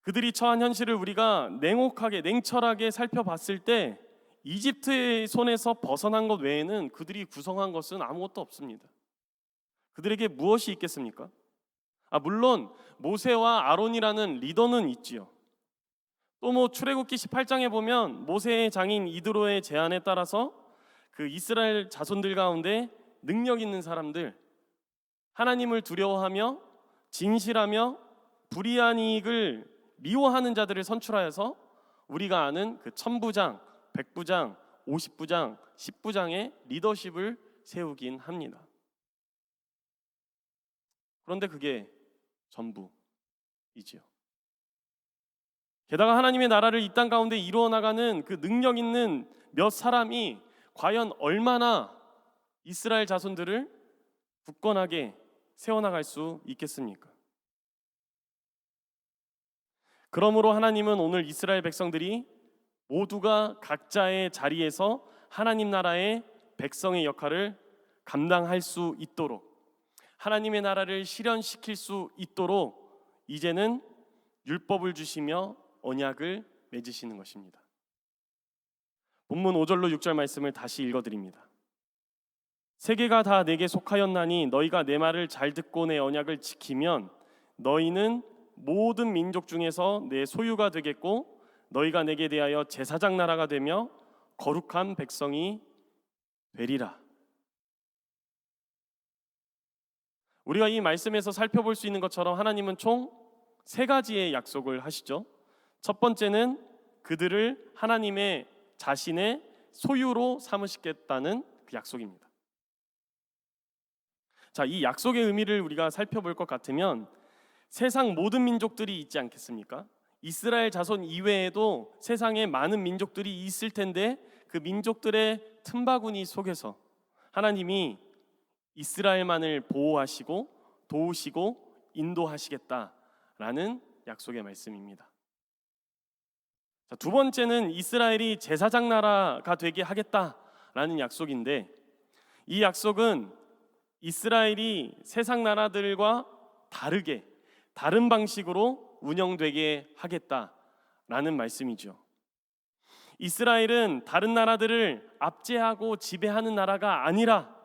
그들이 처한 현실을 우리가 냉철하게 살펴봤을 때 이집트의 손에서 벗어난 것 외에는 그들이 구성한 것은 아무것도 없습니다. 그들에게 무엇이 있겠습니까? 물론 모세와 아론이라는 리더는 있지요. 또 출애굽기 18장에 보면 모세의 장인 이드로의 제안에 따라서 그 이스라엘 자손들 가운데 능력 있는 사람들, 하나님을 두려워하며 진실하며 불의한 이익을 미워하는 자들을 선출하여서 우리가 아는 그 1000부장, 100부장, 50부장, 10부장의 리더십을 세우긴 합니다. 그런데 그게 전부이지요. 게다가 하나님의 나라를 이 땅 가운데 이루어 나가는 그 능력 있는 몇 사람이 과연 얼마나 이스라엘 자손들을 굳건하게 세워나갈 수 있겠습니까? 그러므로 하나님은 오늘 이스라엘 백성들이 모두가 각자의 자리에서 하나님 나라의 백성의 역할을 감당할 수 있도록, 하나님의 나라를 실현시킬 수 있도록 이제는 율법을 주시며 언약을 맺으시는 것입니다. 본문 5절로 6절 말씀을 다시 읽어드립니다. 세계가 다 내게 속하였나니 너희가 내 말을 잘 듣고 내 언약을 지키면 너희는 모든 민족 중에서 내 소유가 되겠고 너희가 내게 대하여 제사장 나라가 되며 거룩한 백성이 되리라. 우리가 이 말씀에서 살펴볼 수 있는 것처럼 하나님은 총 3가지의 약속을 하시죠. 첫 번째는 그들을 하나님의 자신의 소유로 삼으시겠다는 그 약속입니다. 자, 이 약속의 의미를 우리가 살펴볼 것 같으면 세상 모든 민족들이 있지 않겠습니까? 이스라엘 자손 이외에도 세상에 많은 민족들이 있을 텐데 그 민족들의 틈바구니 속에서 하나님이 이스라엘만을 보호하시고 도우시고 인도하시겠다라는 약속의 말씀입니다. 자, 두 번째는 이스라엘이 제사장 나라가 되게 하겠다라는 약속인데 이 약속은 이스라엘이 세상 나라들과 다르게 다른 방식으로 운영되게 하겠다라는 말씀이죠. 이스라엘은 다른 나라들을 압제하고 지배하는 나라가 아니라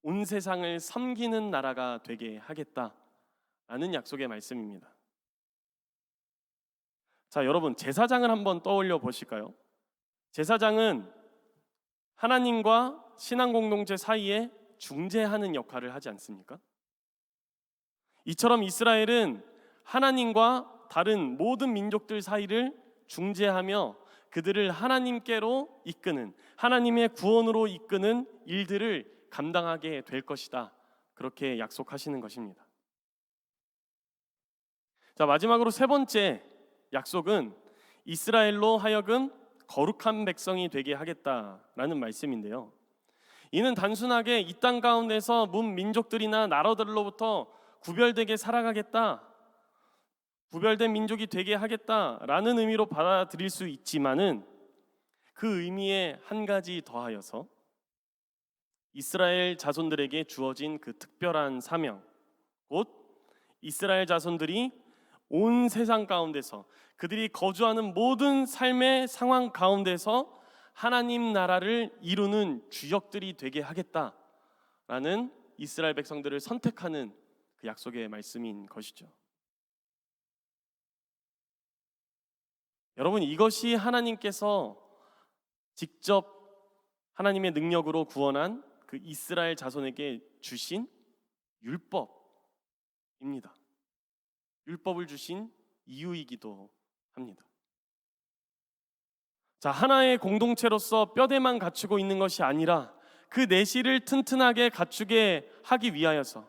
온 세상을 섬기는 나라가 되게 하겠다라는 약속의 말씀입니다. 자, 여러분, 제사장을 한번 떠올려 보실까요? 제사장은 하나님과 신앙 공동체 사이에 중재하는 역할을 하지 않습니까? 이처럼 이스라엘은 하나님과 다른 모든 민족들 사이를 중재하며 그들을 하나님께로 이끄는, 하나님의 구원으로 이끄는 일들을 감당하게 될 것이다. 그렇게 약속하시는 것입니다. 자, 마지막으로 3번째 약속은 이스라엘로 하여금 거룩한 백성이 되게 하겠다라는 말씀인데요. 이는 단순하게 이 땅 가운데서 문민족들이나 나라들로부터 구별되게 살아가겠다, 구별된 민족이 되게 하겠다라는 의미로 받아들일 수 있지만은 그 의미에 한 가지 더하여서 이스라엘 자손들에게 주어진 그 특별한 사명, 곧 이스라엘 자손들이 온 세상 가운데서 그들이 거주하는 모든 삶의 상황 가운데서 하나님 나라를 이루는 주역들이 되게 하겠다라는 이스라엘 백성들을 선택하는 그 약속의 말씀인 것이죠. 여러분, 이것이 하나님께서 직접 하나님의 능력으로 구원한 그 이스라엘 자손에게 주신 율법입니다. 율법을 주신 이유이기도 합니다. 자, 하나의 공동체로서 뼈대만 갖추고 있는 것이 아니라 그 내실을 튼튼하게 갖추게 하기 위하여서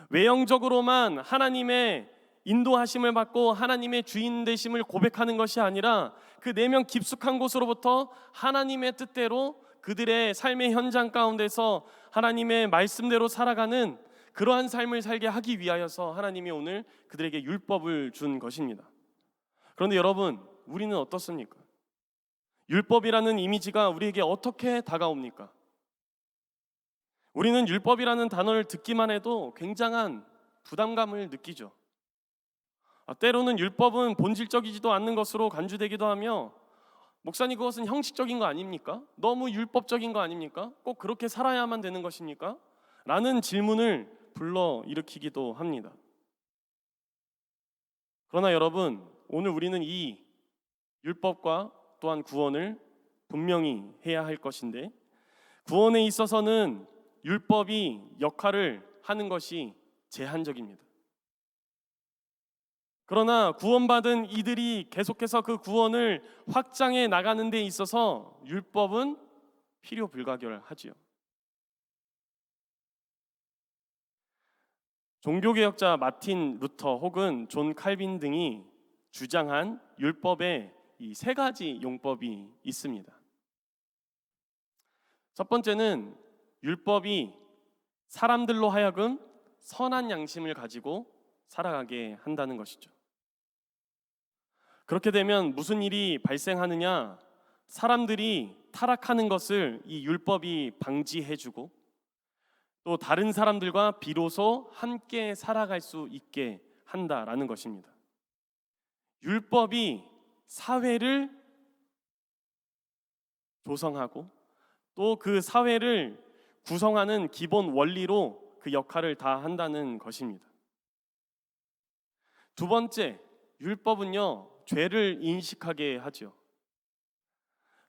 외형적으로만 하나님의 인도하심을 받고 하나님의 주인 되심을 고백하는 것이 아니라 그 내면 깊숙한 곳으로부터 하나님의 뜻대로 그들의 삶의 현장 가운데서 하나님의 말씀대로 살아가는 그러한 삶을 살게 하기 위하여서 하나님이 오늘 그들에게 율법을 준 것입니다. 그런데 여러분, 우리는 어떻습니까? 율법이라는 이미지가 우리에게 어떻게 다가옵니까? 우리는 율법이라는 단어를 듣기만 해도 굉장한 부담감을 느끼죠. 때로는 율법은 본질적이지도 않는 것으로 간주되기도 하며, 목사님 그것은 형식적인 거 아닙니까? 너무 율법적인 거 아닙니까? 꼭 그렇게 살아야만 되는 것입니까? 라는 질문을 불러일으키기도 합니다. 그러나 여러분, 오늘 우리는 이 율법과 또한 구원을 분명히 해야 할 것인데, 구원에 있어서는 율법이 역할을 하는 것이 제한적입니다. 그러나 구원받은 이들이 계속해서 그 구원을 확장해 나가는 데 있어서 율법은 필요 불가결하지요. 종교개혁자 마틴 루터 혹은 존 칼빈 등이 주장한 율법의 이 세 가지 용법이 있습니다. 첫 번째는 율법이 사람들로 하여금 선한 양심을 가지고 살아가게 한다는 것이죠. 그렇게 되면 무슨 일이 발생하느냐? 사람들이 타락하는 것을 이 율법이 방지해주고 또 다른 사람들과 비로소 함께 살아갈 수 있게 한다라는 것입니다. 율법이 사회를 조성하고 또 그 사회를 구성하는 기본 원리로 그 역할을 다 한다는 것입니다. 두 번째, 율법은요, 죄를 인식하게 하죠.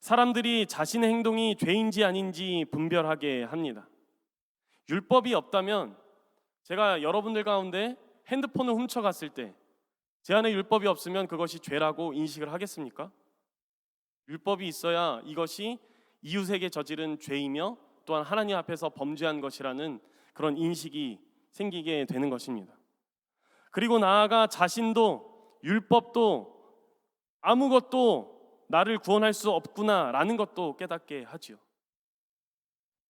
사람들이 자신의 행동이 죄인지 아닌지 분별하게 합니다. 율법이 없다면 제가 여러분들 가운데 핸드폰을 훔쳐갔을 때 제 안에 율법이 없으면 그것이 죄라고 인식을 하겠습니까? 율법이 있어야 이것이 이웃에게 저지른 죄이며 또한 하나님 앞에서 범죄한 것이라는 그런 인식이 생기게 되는 것입니다. 그리고 나아가 자신도 율법도 아무것도 나를 구원할 수 없구나라는 것도 깨닫게 하지요.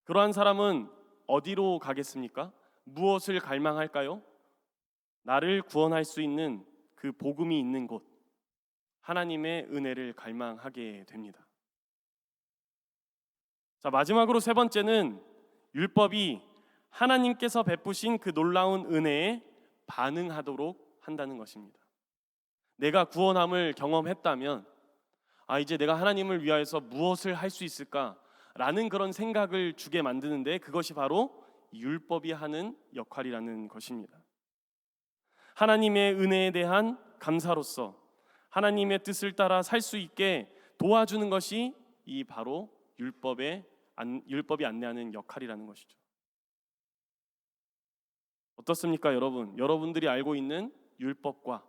그러한 사람은 어디로 가겠습니까? 무엇을 갈망할까요? 나를 구원할 수 있는 그 복음이 있는 곳, 하나님의 은혜를 갈망하게 됩니다. 자, 마지막으로 세 번째는 율법이 하나님께서 베푸신 그 놀라운 은혜에 반응하도록 한다는 것입니다. 내가 구원함을 경험했다면 이제 내가 하나님을 위하여서 무엇을 할 수 있을까라는 그런 생각을 주게 만드는데 그것이 바로 율법이 하는 역할이라는 것입니다. 하나님의 은혜에 대한 감사로서 하나님의 뜻을 따라 살 수 있게 도와주는 것이 이 바로 율법이 안내하는 역할이라는 것이죠. 어떻습니까, 여러분? 여러분들이 알고 있는 율법과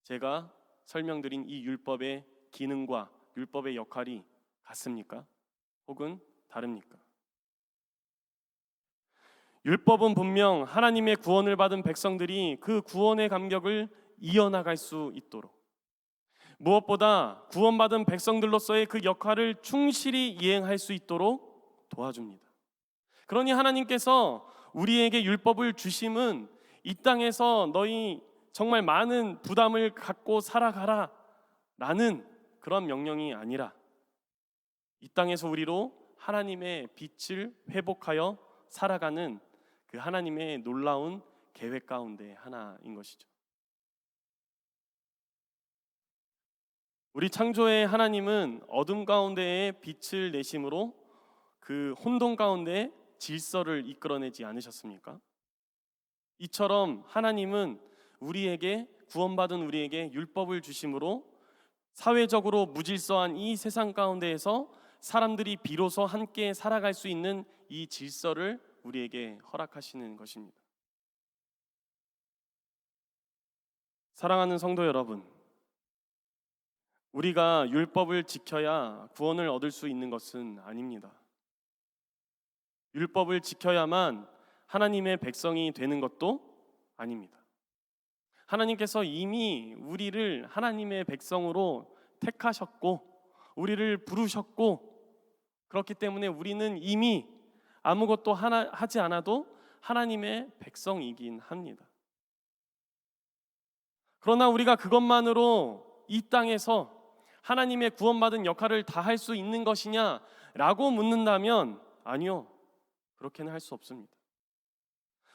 제가 설명드린 이 율법의 기능과 율법의 역할이 같습니까? 혹은 다릅니까? 율법은 분명 하나님의 구원을 받은 백성들이 그 구원의 감격을 이어나갈 수 있도록, 무엇보다 구원받은 백성들로서의 그 역할을 충실히 이행할 수 있도록 도와줍니다. 그러니 하나님께서 우리에게 율법을 주심은 이 땅에서 너희 정말 많은 부담을 갖고 살아가라 라는 그런 명령이 아니라 이 땅에서 우리로 하나님의 빛을 회복하여 살아가는 그 하나님의 놀라운 계획 가운데 하나인 것이죠. 우리 창조의 하나님은 어둠 가운데에 빛을 내심으로 그 혼돈 가운데 질서를 이끌어내지 않으셨습니까? 이처럼 하나님은 우리에게 구원받은 우리에게 율법을 주심으로 사회적으로 무질서한 이 세상 가운데에서 사람들이 비로소 함께 살아갈 수 있는 이 질서를 우리에게 허락하시는 것입니다. 사랑하는 성도 여러분, 우리가 율법을 지켜야 구원을 얻을 수 있는 것은 아닙니다. 율법을 지켜야만 하나님의 백성이 되는 것도 아닙니다. 하나님께서 이미 우리를 하나님의 백성으로 택하셨고 우리를 부르셨고, 그렇기 때문에 우리는 이미 아무것도 하지 않아도 하나님의 백성이긴 합니다. 그러나 우리가 그것만으로 이 땅에서 하나님의 구원받은 역할을 다 할 수 있는 것이냐라고 묻는다면 아니요, 그렇게는 할 수 없습니다.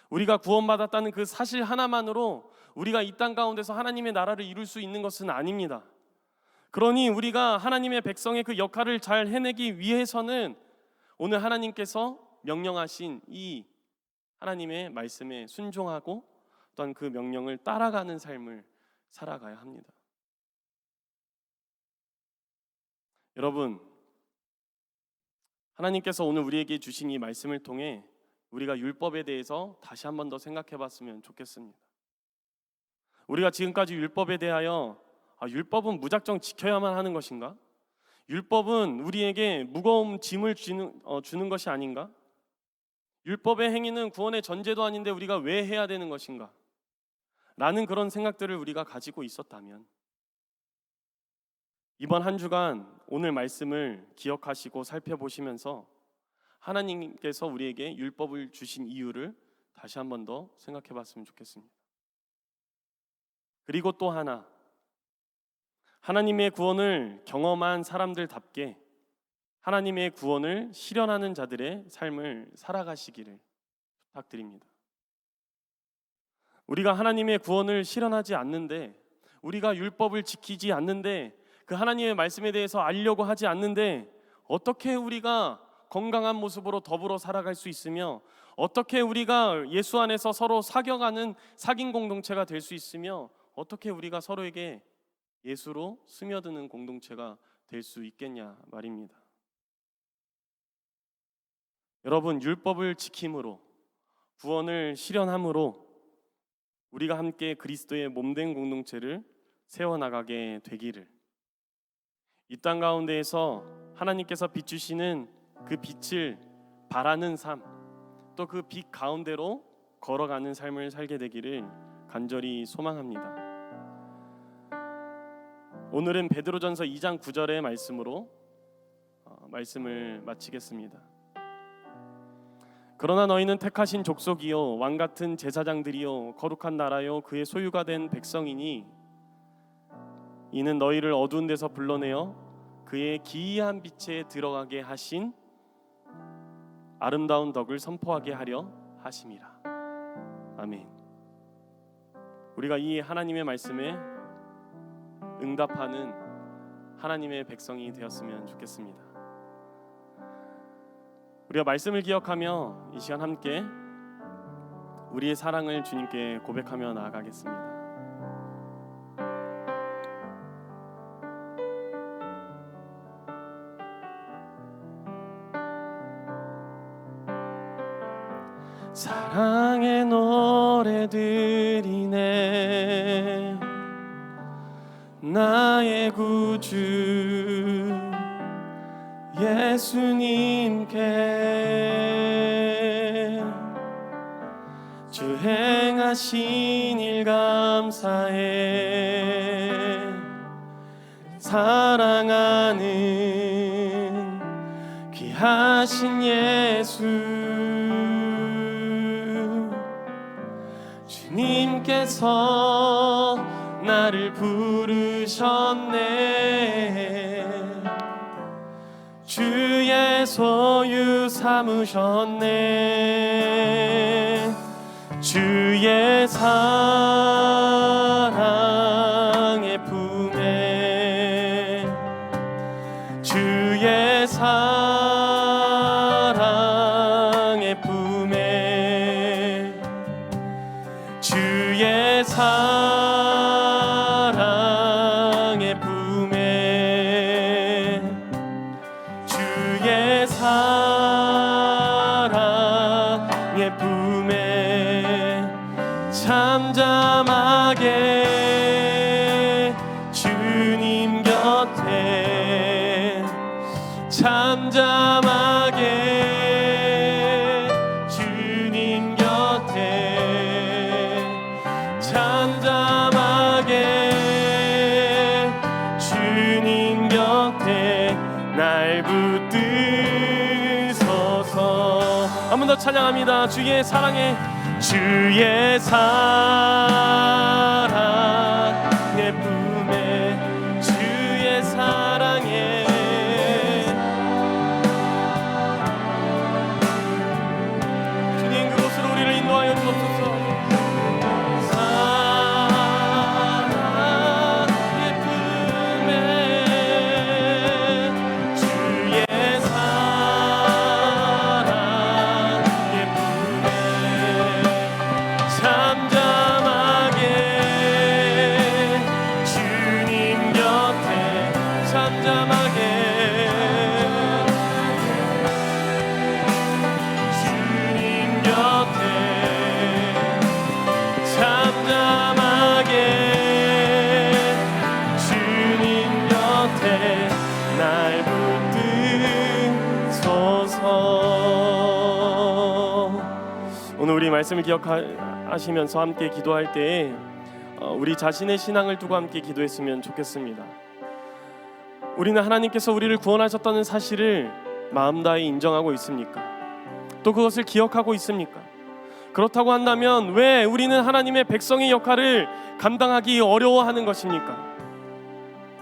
우리가 구원받았다는 그 사실 하나만으로 우리가 이 땅 가운데서 하나님의 나라를 이룰 수 있는 것은 아닙니다. 그러니 우리가 하나님의 백성의 그 역할을 잘 해내기 위해서는 오늘 하나님께서 명령하신 이 하나님의 말씀에 순종하고 또한 그 명령을 따라가는 삶을 살아가야 합니다. 여러분, 하나님께서 오늘 우리에게 주신 이 말씀을 통해 우리가 율법에 대해서 다시 한 번 더 생각해 봤으면 좋겠습니다. 우리가 지금까지 율법에 대하여 율법은 무작정 지켜야만 하는 것인가? 율법은 우리에게 무거운 짐을 주는 것이 아닌가? 율법의 행위는 구원의 전제도 아닌데 우리가 왜 해야 되는 것인가? 라는 그런 생각들을 우리가 가지고 있었다면 이번 한 주간 오늘 말씀을 기억하시고 살펴보시면서 하나님께서 우리에게 율법을 주신 이유를 다시 한 번 더 생각해 봤으면 좋겠습니다. 그리고 또 하나, 하나님의 구원을 경험한 사람들답게 하나님의 구원을 실현하는 자들의 삶을 살아가시기를 부탁드립니다. 우리가 하나님의 구원을 실현하지 않는데, 우리가 율법을 지키지 않는데, 그 하나님의 말씀에 대해서 알려고 하지 않는데 어떻게 우리가 건강한 모습으로 더불어 살아갈 수 있으며 어떻게 우리가 예수 안에서 서로 사겨가는 사귐 공동체가 될 수 있으며 어떻게 우리가 서로에게 예수로 스며드는 공동체가 될 수 있겠냐 말입니다. 여러분, 율법을 지킴으로 구원을 실현함으로 우리가 함께 그리스도의 몸된 공동체를 세워나가게 되기를, 이 땅 가운데에서 하나님께서 비추시는 그 빛을 바라는 삶, 또 그 빛 가운데로 걸어가는 삶을 살게 되기를 간절히 소망합니다. 오늘은 베드로전서 2장 9절의 말씀으로 말씀을 마치겠습니다. 그러나 너희는 택하신 족속이요 왕같은 제사장들이요 거룩한 나라요 그의 소유가 된 백성이니 이는 너희를 어두운 데서 불러내어 그의 기이한 빛에 들어가게 하신 아름다운 덕을 선포하게 하려 하심이라. 아멘. 우리가 이 하나님의 말씀에 응답하는 하나님의 백성이 되었으면 좋겠습니다. 우리가 말씀을 기억하며 이 시간 함께 우리의 사랑을 주님께 고백하며 나아가겠습니다. 사랑의 노래들이네 나의 구주 예수님께 주 행하신 일 감사해 사랑하는 귀하신 예수, 주님께서 나를 부르셨네. 주의 소유 삼으셨네. 주의 사랑의 품에, 주의 사랑의 품에, 주의 사랑의 품에, 주의 사랑의 품에 잠잠하게 주님 곁에, 잠잠하게 주님 곁에, 잠잠하게 주님 곁에 날 붙드소서. 한 번 더 찬양합니다. 주의 사랑에, 주의 사랑의 품에, 주의 사랑에, 주님 그곳으로 우리를 인도하여 주옵소서. 사랑의 품에, 주의 사랑의 품에 잠잠하게 주님 곁에, 잠잠하게 주님 곁에, 잠잠하게 주님 곁에 날 붙드소서. 오늘 우리 말씀을 기억하시면서 함께 기도할 때에 우리 자신의 신앙을 두고 함께 기도했으면 좋겠습니다. 우리는 하나님께서 우리를 구원하셨다는 사실을 마음 다해 인정하고 있습니까? 또 그것을 기억하고 있습니까? 그렇다고 한다면 왜 우리는 하나님의 백성의 역할을 감당하기 어려워하는 것입니까?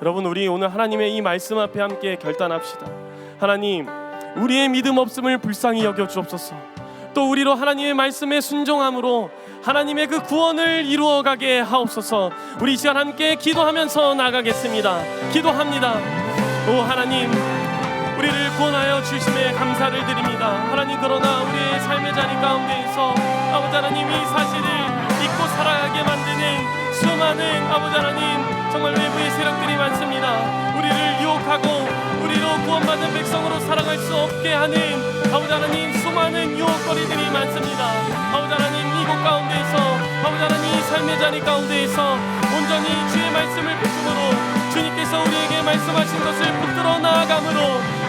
여러분, 우리 오늘 하나님의 이 말씀 앞에 함께 결단합시다. 하나님, 우리의 믿음 없음을 불쌍히 여겨 주옵소서. 또 우리로 하나님의 말씀에 순종함으로 하나님의 그 구원을 이루어가게 하옵소서. 우리 이 시간 함께 기도하면서 나가겠습니다. 기도합니다. 오 하나님, 우리를 구원하여 주심에 감사를 드립니다. 하나님, 그러나 우리의 삶의 자리 가운데에서 아버지 하나님, 이 사실을 믿고 살아가게 만드는 수많은 아버지 하나님 정말 외부의 세력들이 많습니다. 우리를 유혹하고 우리로 구원받은 백성으로 살아갈 수 없게 하는 아버지 하나님 수많은 유혹거리들이 많습니다. 아버지 하나님, 이곳 가운데에서 아버지 하나님 이 삶의 자리 가운데에서 온전히 주의 말씀을 붙음으로 주님께서 우리에게 말씀하신 것을 붙들어 나아감으로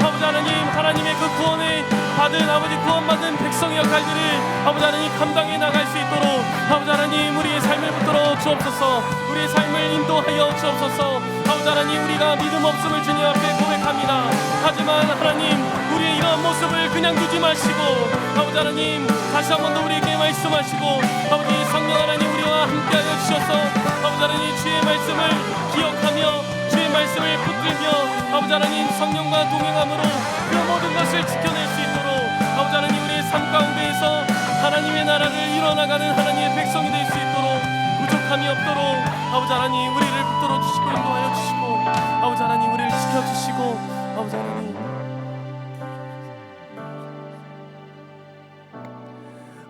아버지 하나님, 하나님의 그 구원을 받은 아버지 구원받은 백성의 역할들을 아버지 하나님 감당해 나갈 수 있도록 아버지 하나님 우리의 삶을 붙들어 주옵소서. 우리의 삶을 인도하여 주옵소서. 아버지 하나님, 우리가 믿음 없음을 주님 앞에 고백합니다. 하지만 하나님, 우리의 이러한 모습을 그냥 두지 마시고 아버지 하나님 다시 한 번 더 우리에게 말씀하시고 아버지 성령 하나님 우리와 함께하여 주셔서 아버지 하나님 주의 말씀을 기억하며 주의 말씀을 붙들며 아버지 하나님 성령과 동행함으로 그 모든 것을 지켜낼 수 있도록 아버지 하나님 우리의 삶 가운데에서 하나님의 나라를 이뤄나가는 하나님의 백성이 될 수 있도록 부족함이 없도록 아버지 하나님 우리를 붙들어 주시고 인도하여 주시고 아버지 하나님 우리를 지켜주시고 아버지 하나님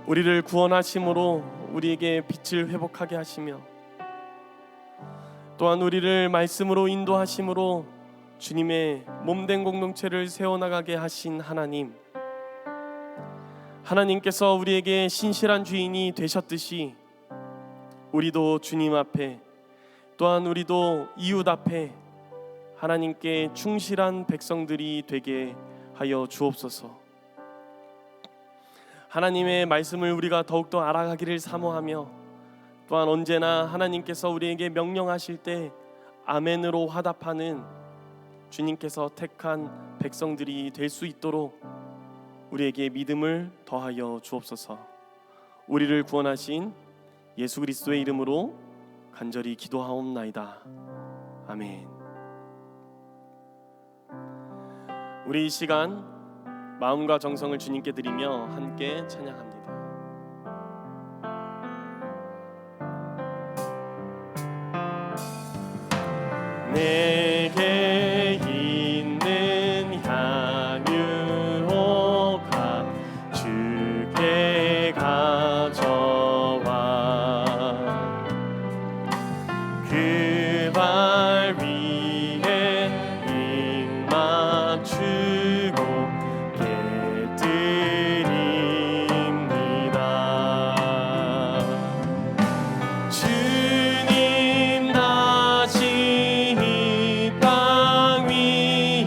우리를 구원하심으로 우리에게 빛을 회복하게 하시며 또한 우리를 말씀으로 인도하심으로 주님의 몸된 공동체를 세워나가게 하신 하나님, 하나님께서 우리에게 신실한 주인이 되셨듯이 우리도 주님 앞에 또한 우리도 이웃 앞에 하나님께 충실한 백성들이 되게 하여 주옵소서. 하나님의 말씀을 우리가 더욱더 알아가기를 사모하며 또한 언제나 하나님께서 우리에게 명령하실 때 아멘으로 화답하는 주님께서 택한 백성들이 될 수 있도록 우리에게 믿음을 더하여 주옵소서. 우리를 구원하신 예수 그리스도의 이름으로 간절히 기도하옵나이다. 아멘. 우리 이 시간 마음과 정성을 주님께 드리며 함께 찬양합니다. 내게 있는 향유가 주께 가져와 그 발 위에 입 맞추고 깨뜨립니다. 주님 다시 이 땅 위에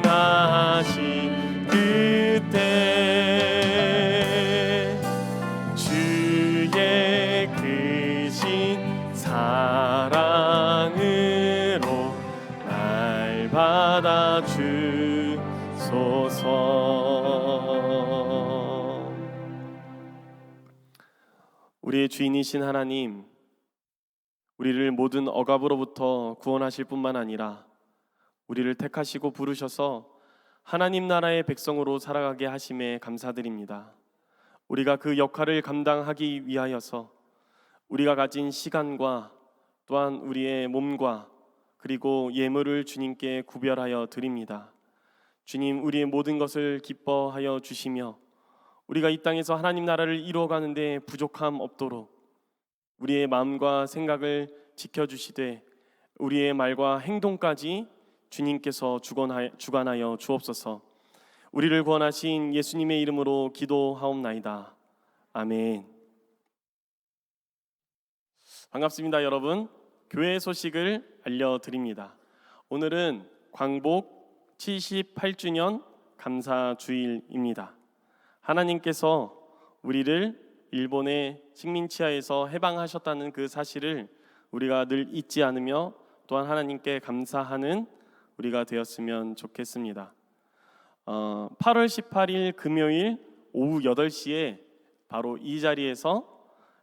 임하신 그때 주의 크신 사랑으로 날 받아 주소서. 우리의 주인이신 하나님, 우리를 모든 억압으로부터 구원하실 뿐만 아니라 우리를 택하시고 부르셔서 하나님 나라의 백성으로 살아가게 하심에 감사드립니다. 우리가 그 역할을 감당하기 위하여서 우리가 가진 시간과 또한 우리의 몸과 그리고 예물을 주님께 구별하여 드립니다. 주님, 우리의 모든 것을 기뻐하여 주시며 우리가 이 땅에서 하나님 나라를 이루어가는 데 부족함 없도록 우리의 마음과 생각을 지켜주시되 우리의 말과 행동까지 주님께서 주관하여 주옵소서. 우리를 구원하신 예수님의 이름으로 기도하옵나이다. 아멘. 반갑습니다, 여러분. 교회 소식을 알려드립니다. 오늘은 광복 78주년 감사주일입니다. 하나님께서 우리를 일본의 식민지하에서 해방하셨다는 그 사실을 우리가 늘 잊지 않으며 또한 하나님께 감사하는 우리가 되었으면 좋겠습니다. 8월 18일 금요일 오후 8시에 바로 이 자리에서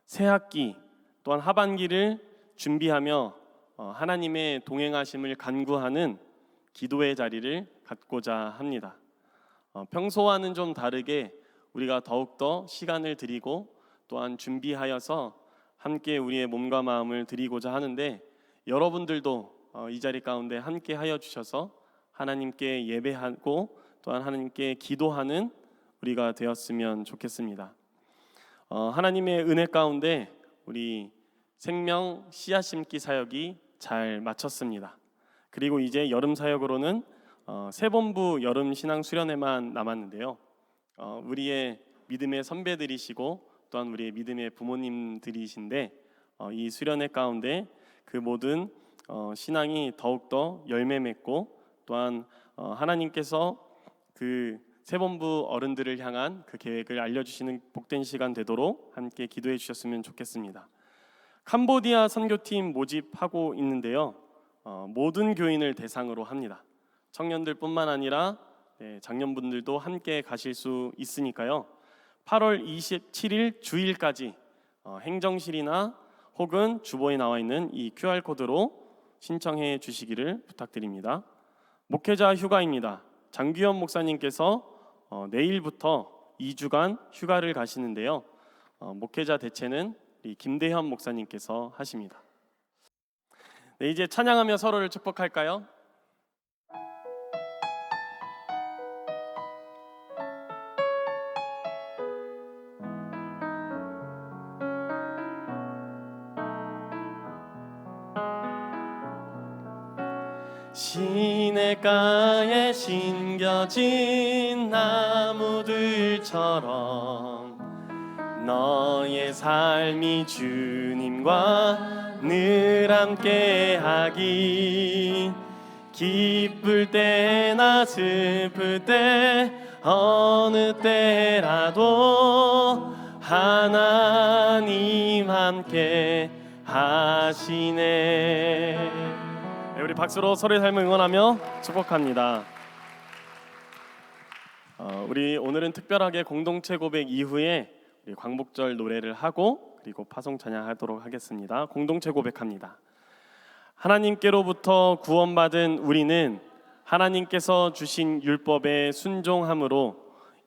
새학기 또한 하반기를 준비하며 하나님의 동행하심을 간구하는 기도의 자리를 갖고자 합니다. 평소와는 좀 다르게 우리가 더욱더 시간을 드리고 또한 준비하여서 함께 우리의 몸과 마음을 드리고자 하는데 여러분들도 이 자리 가운데 함께 하여 주셔서 하나님께 예배하고 또한 하나님께 기도하는 우리가 되었으면 좋겠습니다. 하나님의 은혜 가운데 우리 생명 씨앗 심기 사역이 잘 마쳤습니다. 그리고 이제 여름 사역으로는 세본부 여름 신앙 수련회만 남았는데요. 우리의 믿음의 선배들이시고 또한 우리의 믿음의 부모님들이신데 이 수련회 가운데 그 모든 신앙이 더욱더 열매 맺고 또한 하나님께서 그 세본부 어른들을 향한 그 계획을 알려주시는 복된 시간 되도록 함께 기도해 주셨으면 좋겠습니다. 캄보디아 선교팀 모집하고 있는데요. 모든 교인을 대상으로 합니다. 청년들뿐만 아니라 장년분들도 함께 가실 수 있으니까요. 8월 27일 주일까지 행정실이나 혹은 주보에 나와 있는 이 QR코드로 신청해 주시기를 부탁드립니다. 목회자 휴가입니다. 장규현 목사님께서 내일부터 2주간 휴가를 가시는데요. 목회자 대체는 우리 김대현 목사님께서 하십니다. 네, 이제 찬양하며 서로를 축복할까요? 시냇가에 심겨진 나무들처럼 너의 삶이 주님과 늘 함께하기 기쁠 때나 슬플 때 어느 때라도 하나님 함께 하시네. 네, 우리 박수로 서로의 삶을 응원하며 축복합니다. 우리 오늘은 특별하게 공동체 고백 이후에 우리 광복절 노래를 하고 그리고 파송 찬양하도록 하겠습니다. 공동체 고백합니다. 하나님께로부터 구원받은 우리는 하나님께서 주신 율법에 순종함으로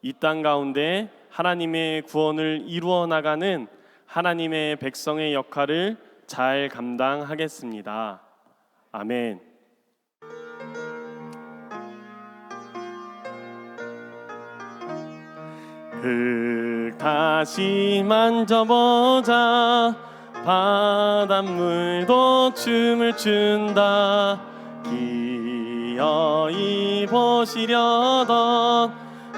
이 땅 가운데 하나님의 구원을 이루어 나가는 하나님의 백성의 역할을 잘 감당하겠습니다. 아멘. 흙 다시 만져보자. 바닷물도 춤을 춘다. 기어이 보시려던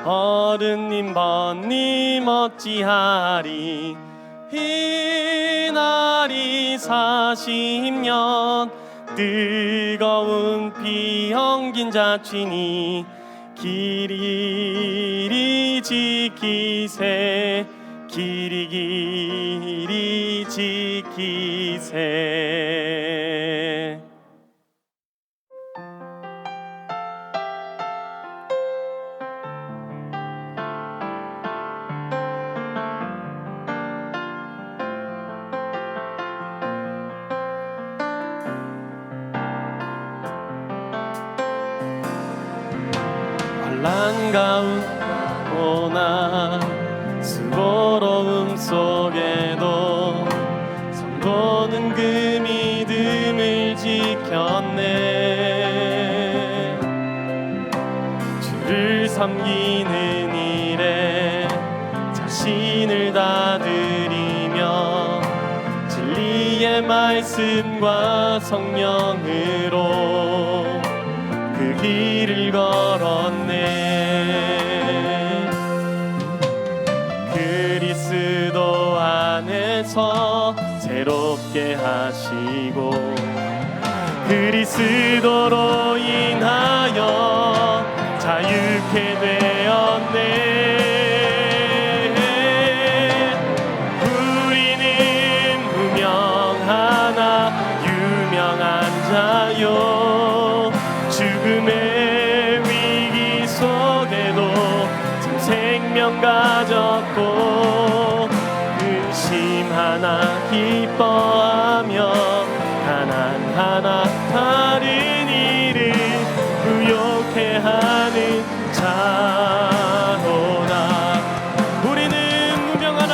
어른님 번님 어찌하리. 이 날이 40년 뜨거운 피 엉긴 자취니 길이 지키세. 길이 지키세. 환난 가운데나 수고로움 속에도 성도는 그 믿음을 지켰네. 주를 섬기는 일에 자신을 다 드리며 진리의 말씀과 성령으로 그 길을 걸었네. 그리스도 안에서 새롭게 하시고 그리스도로 인하여 자유케 되었네. 우리는 무명하나 유명한 자요. 죽음의 위기 속에도 참 생명 가졌고 근심하나 기뻐하며 가난하나 다른 이를 부욕해 하는 자로다. 우리는 무명하나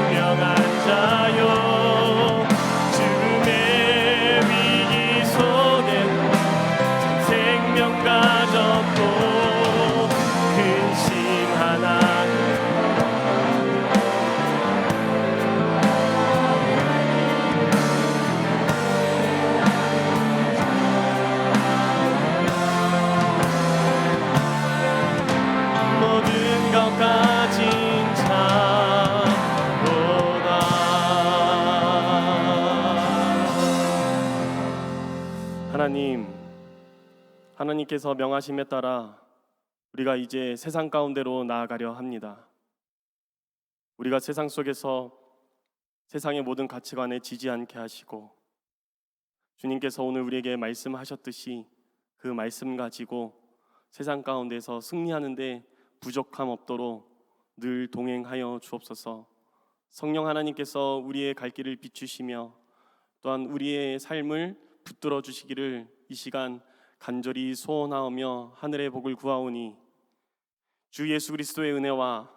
유명한 자요. 가졌고 근심하나 모든 것 가진 자로다. 하나님께서 명하심에 따라 우리가 이제 세상 가운데로 나아가려 합니다. 우리가 세상 속에서 세상의 모든 가치관에 지지 않게 하시고 주님께서 오늘 우리에게 말씀하셨듯이 그 말씀 가지고 세상 가운데서 승리하는 데 부족함 없도록 늘 동행하여 주옵소서. 성령 하나님께서 우리의 갈 길을 비추시며 또한 우리의 삶을 붙들어 주시기를 이 시간 간절히 소원하오며 하늘의 복을 구하오니 주 예수 그리스도의 은혜와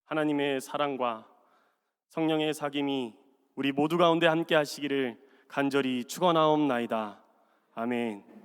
하나님의 사랑과 성령의 사귐이 우리 모두 가운데 함께 하시기를 간절히 축원하옵나이다. 아멘.